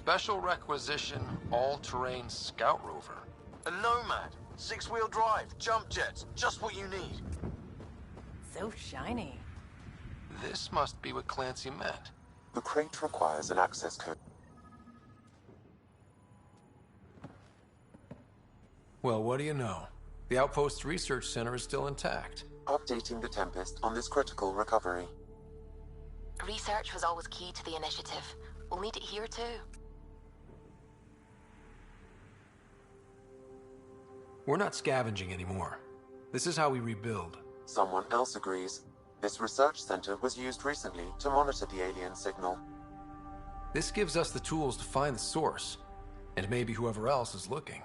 Special requisition, all-terrain scout rover. A Nomad. 6-wheel drive, jump jets, just what you need. So shiny. This must be what Clancy meant. The crate requires an access code. Well, what do you know? The Outpost's research center is still intact. Updating the Tempest on this critical recovery. Research was always key to the initiative. We'll need it here too. We're not scavenging anymore. This is how we rebuild. Someone else agrees. This research center was used recently to monitor the alien signal. This gives us the tools to find the source, and maybe whoever else is looking.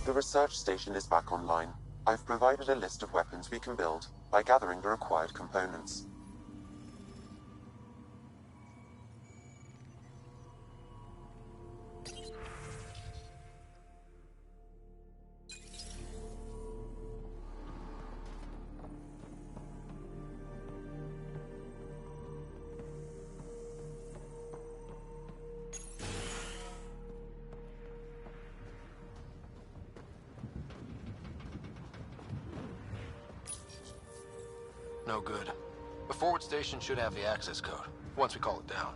The research station is back online. I've provided a list of weapons we can build by gathering the required components. No good. The forward station should have the access code, once we call it down.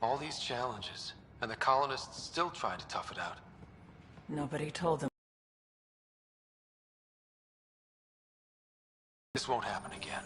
All these challenges, and the colonists still trying to tough it out. Nobody told them. This won't happen again.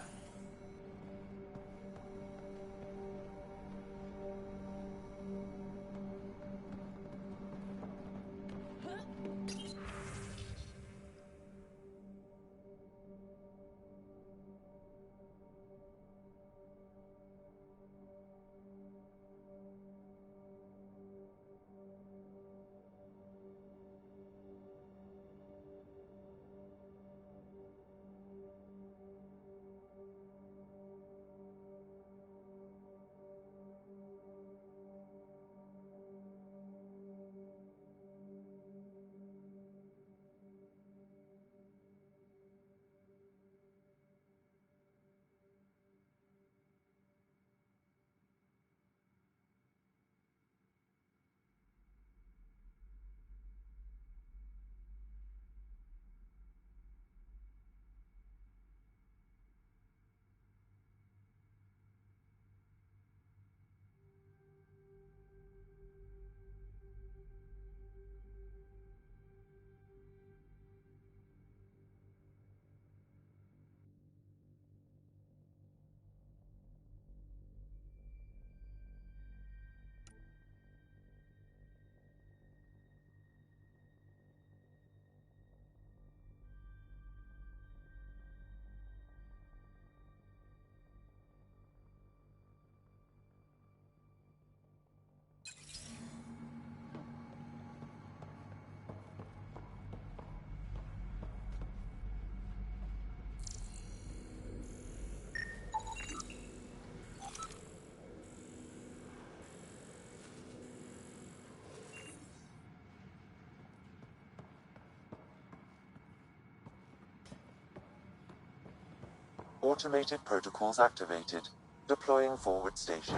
Automated protocols activated. Deploying forward station.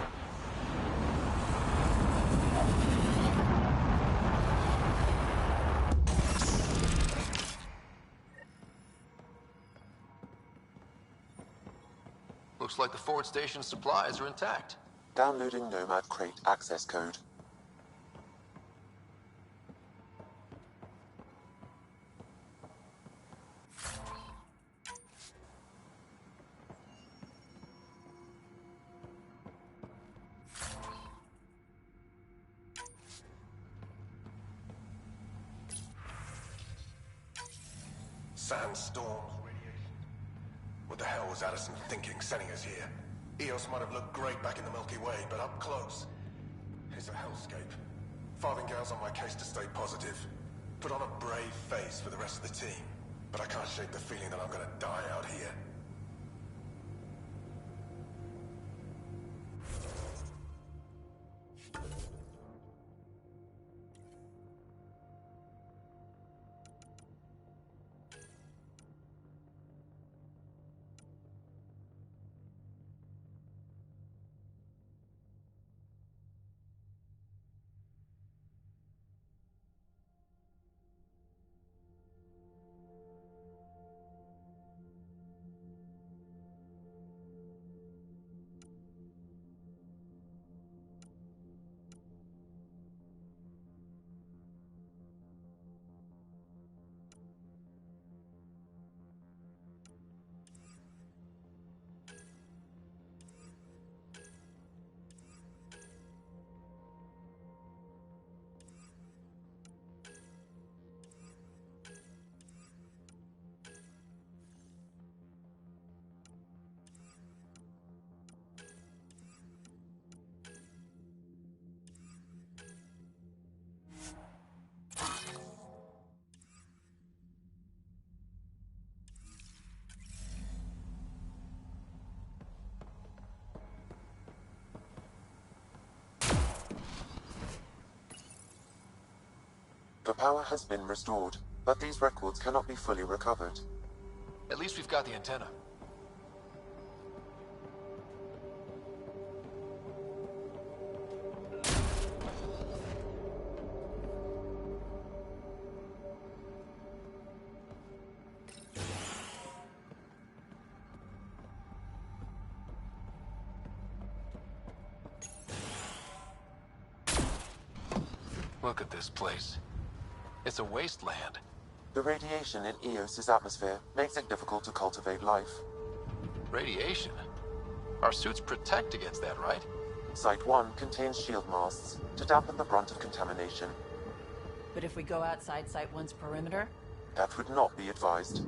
Looks like the forward station supplies are intact. Downloading Nomad Crate access code. Sandstorms, radiation. What the hell was Addison thinking sending us here? Eos might have looked great back in the Milky Way, but up close, it's a hellscape. Farthingale's on my case to stay positive. Put on a brave face for the rest of the team, but I can't shake the feeling that I'm gonna die out here. The power has been restored, but these records cannot be fully recovered. At least we've got the antenna. Look at this place. It's a wasteland. The radiation in Eos's atmosphere makes it difficult to cultivate life. Radiation? Our suits protect against that, right? Site 1 contains shield masts to dampen the brunt of contamination. But if we go outside Site 1's perimeter? That would not be advised.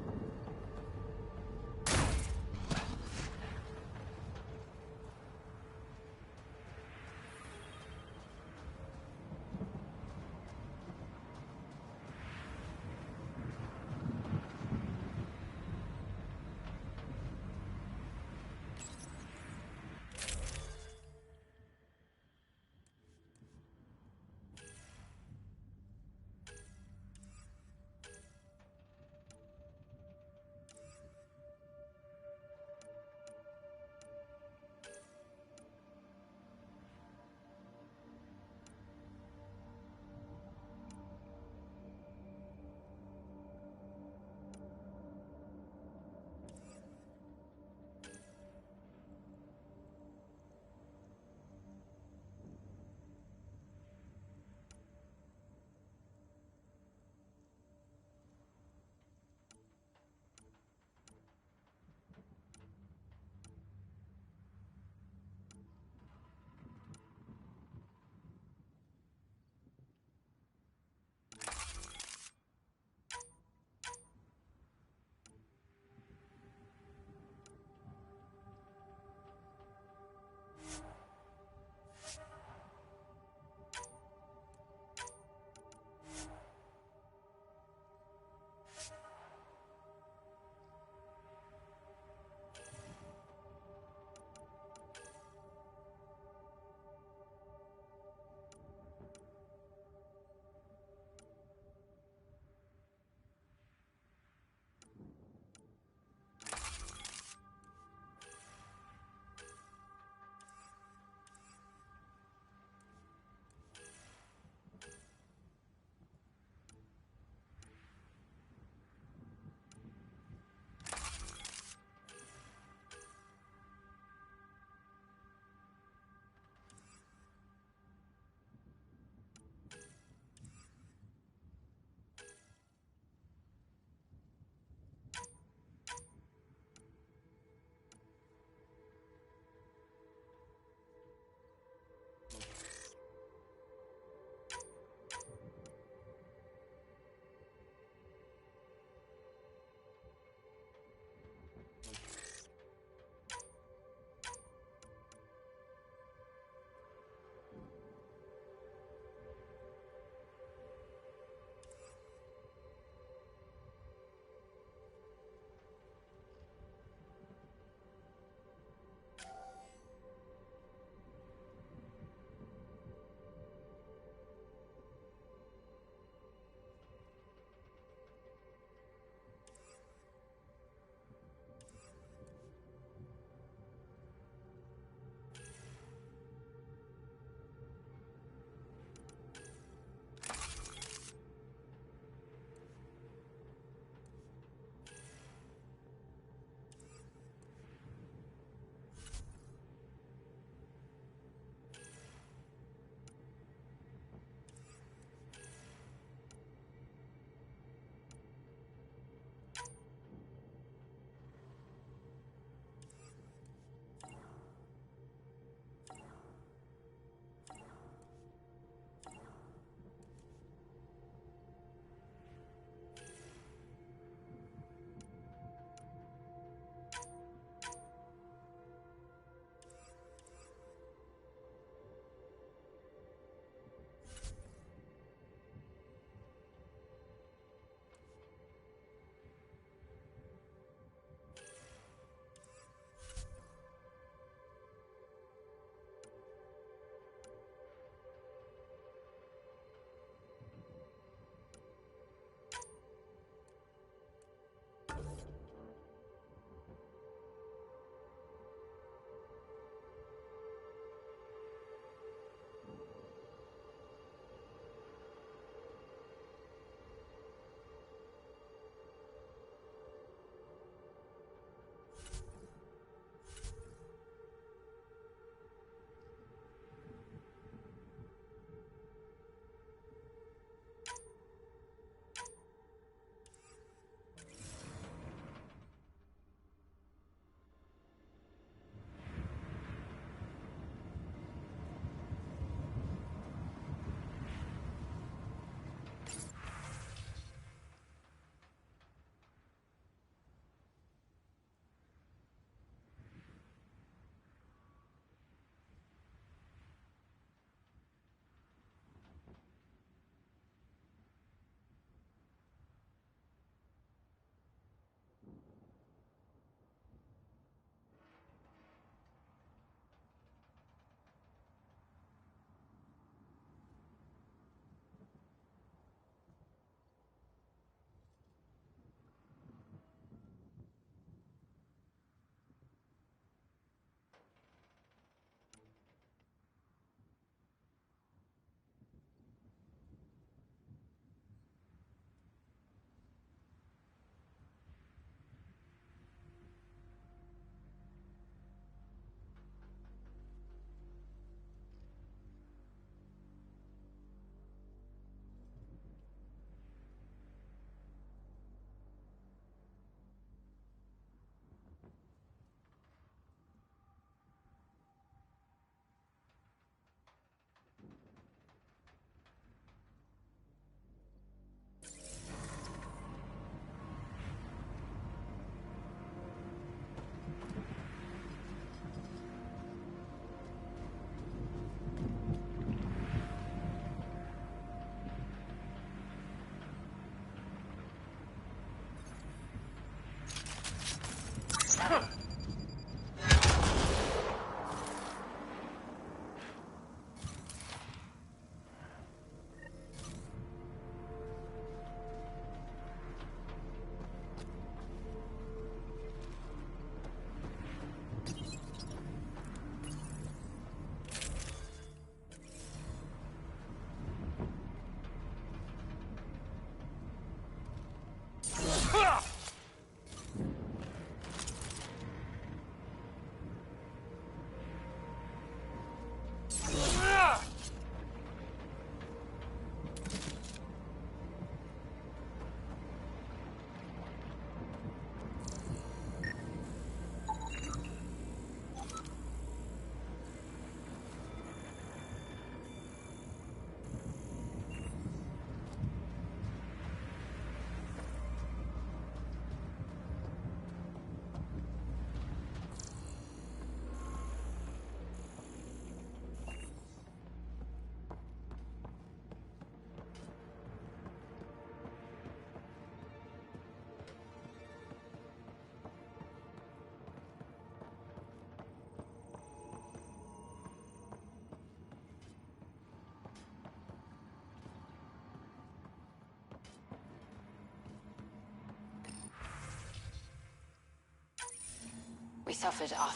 suffered our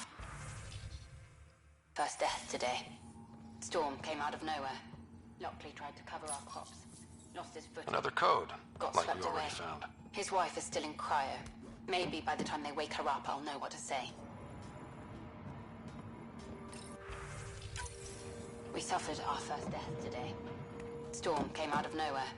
first death today. Storm came out of nowhere. Lockley tried to cover our crops. Lost his footing. Another code, Got like swept we already away. found. His wife is still in cryo. Maybe by the time they wake her up, I'll know what to say. We suffered our first death today. Storm came out of nowhere.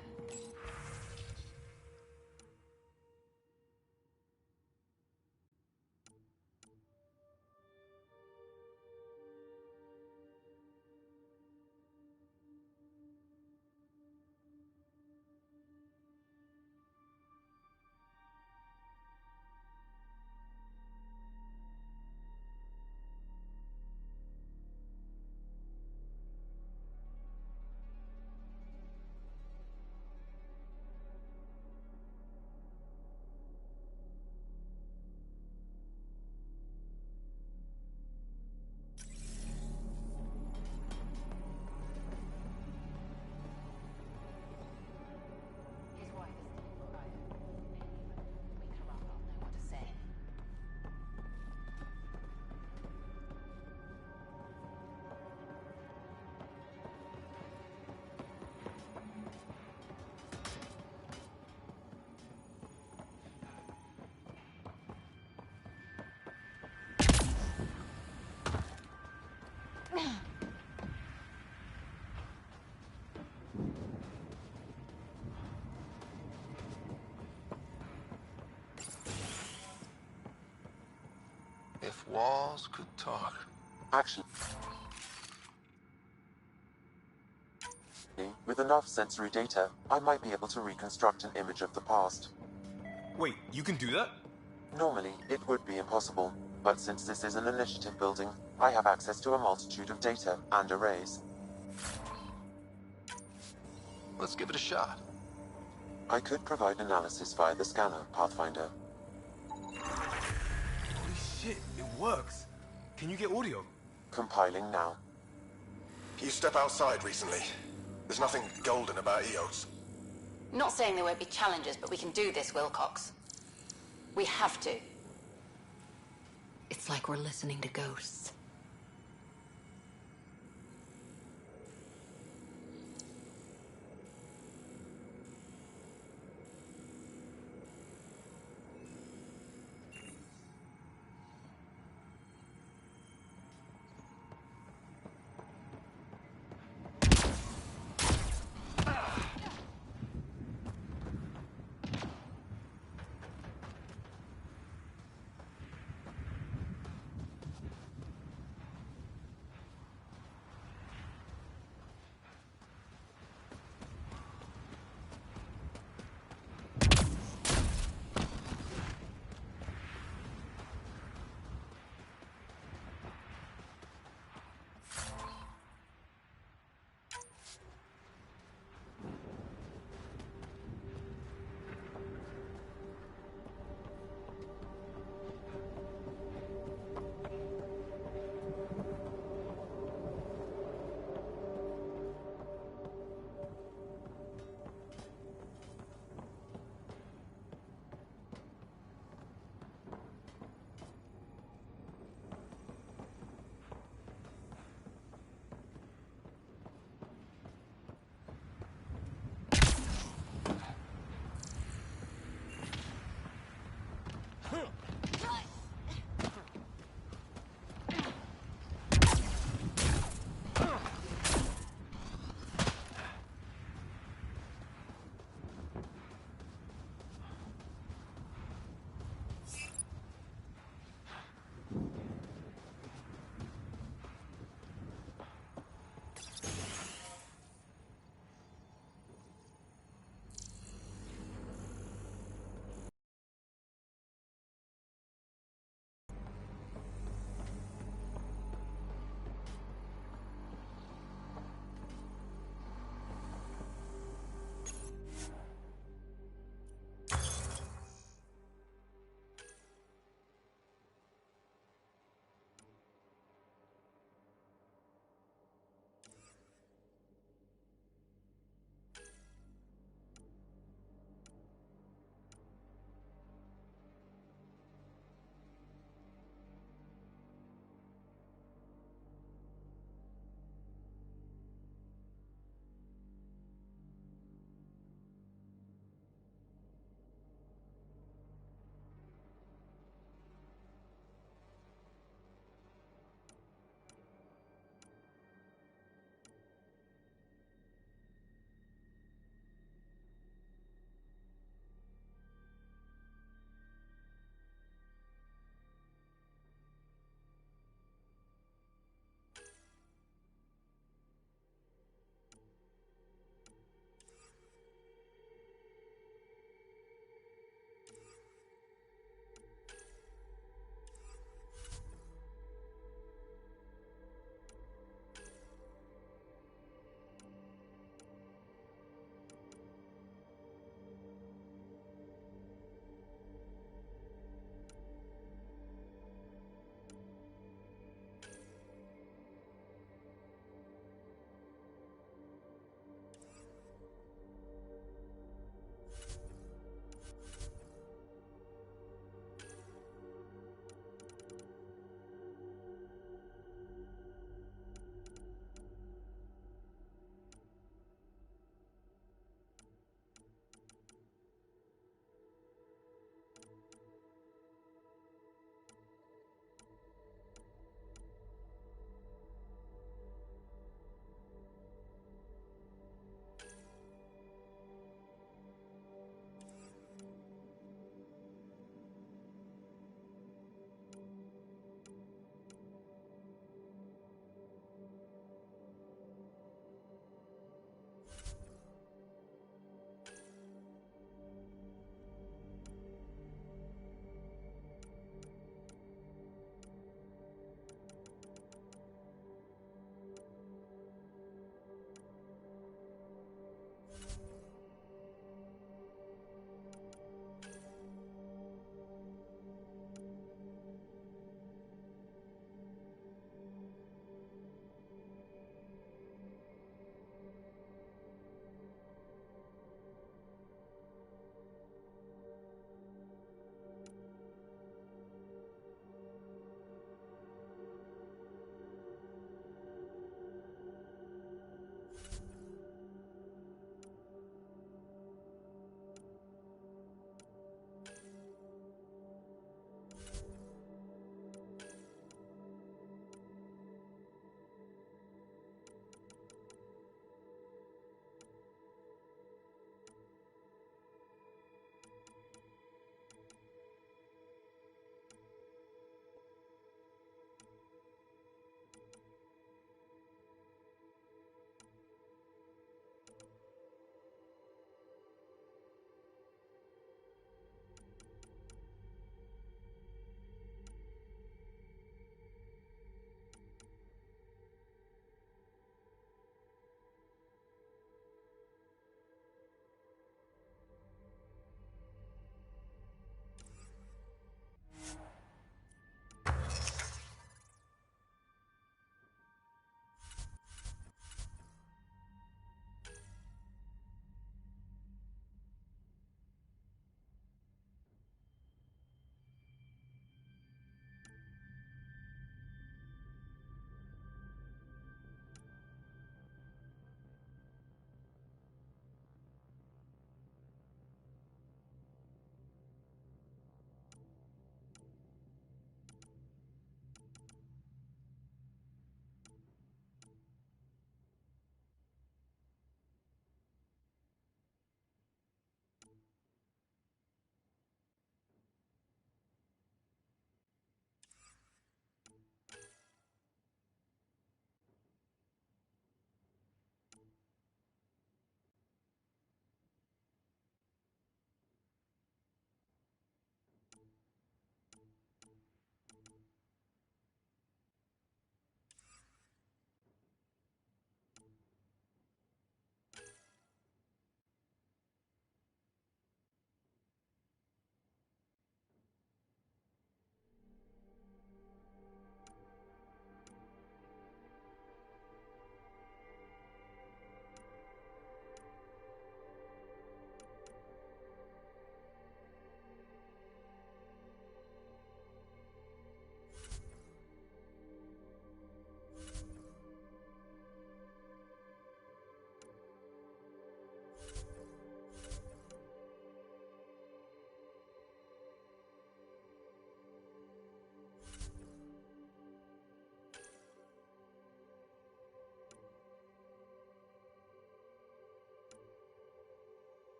His wife is still in cryo. Maybe by the time they wake her up, I'll know what to say. If walls could talk. Actually, with enough sensory data, I might be able to reconstruct an image of the past. Wait, you can do that? Normally, it would be impossible, but since this is an initiative building, I have access to a multitude of data and arrays. Let's give it a shot. I could provide analysis via the scanner, Pathfinder. Holy shit, it works. Can you get audio? Compiling now. You step outside recently. There's nothing golden about Eos. Not saying there won't be challenges, but we can do this, Wilcox. We have to. It's like we're listening to ghosts.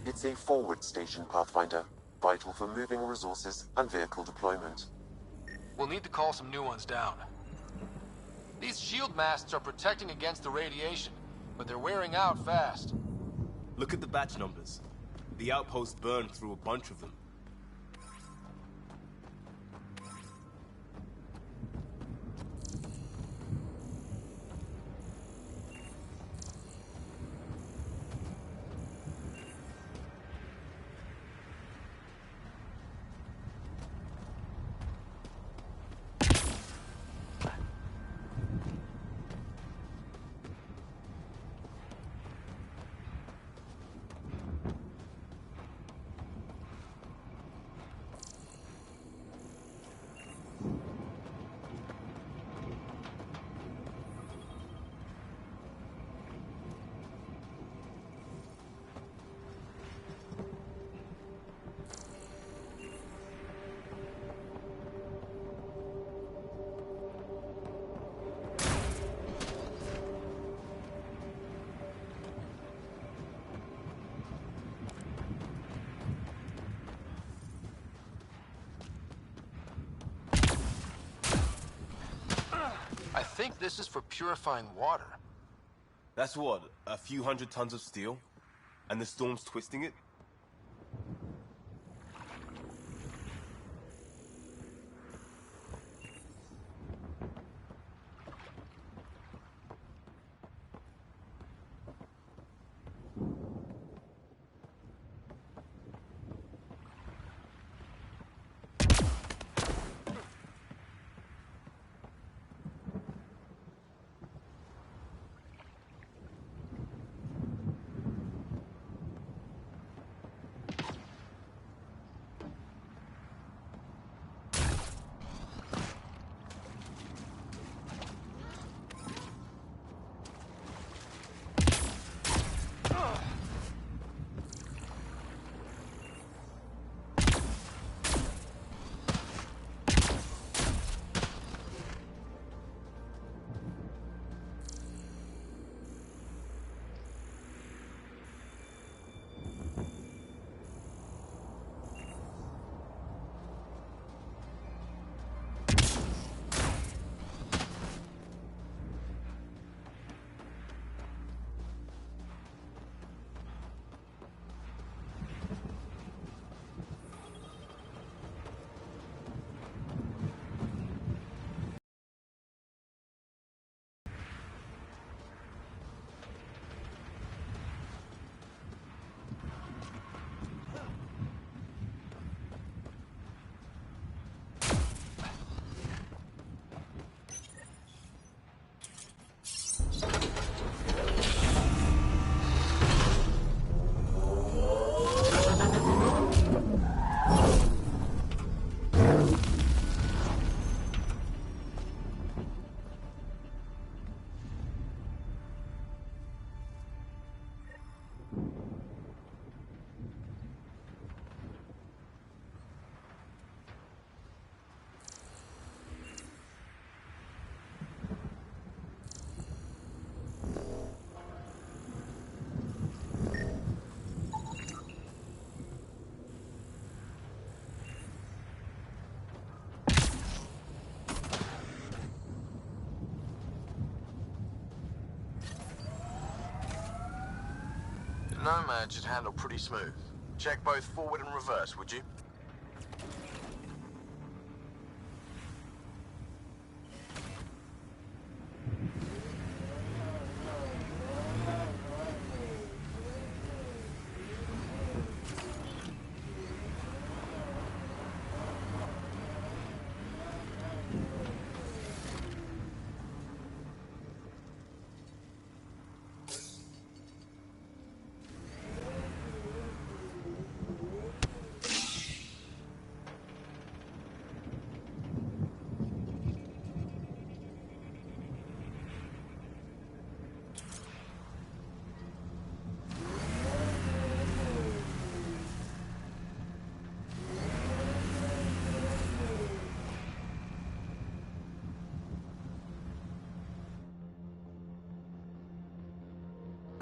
It's a forward station, Pathfinder, vital for moving resources and vehicle deployment. We'll need to call some new ones down. These shield masts are protecting against the radiation, but they're wearing out fast. Look at the batch numbers. The outpost burned through a bunch of them. I think this is for purifying water. That's what, a few hundred tons of steel? And the storm's twisting it? Nomad should handle pretty smooth. Check both forward and reverse, would you?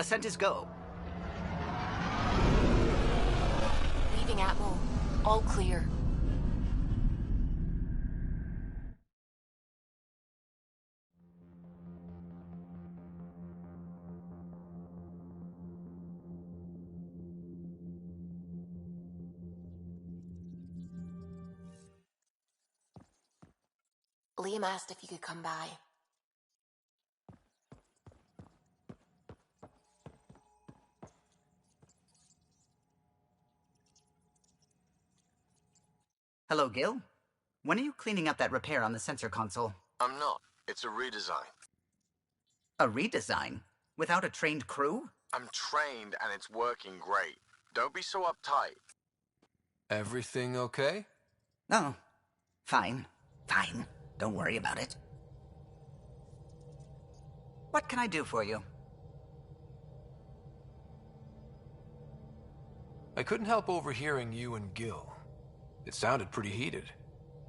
Ascent is go. Checking Atmo. All clear. Liam asked if you could come by. Hello, Gil. When are you cleaning up that repair on the sensor console? I'm not. It's a redesign. A redesign? Without a trained crew? I'm trained and it's working great. Don't be so uptight. Everything okay? Oh, fine. Fine. Don't worry about it. What can I do for you? I couldn't help overhearing you and Gil. It sounded pretty heated.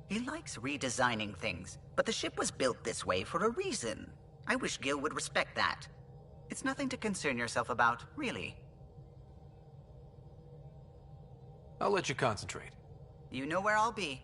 He likes redesigning things, but the ship was built this way for a reason. I wish Gil would respect that. It's nothing to concern yourself about, really. I'll let you concentrate. You know where I'll be.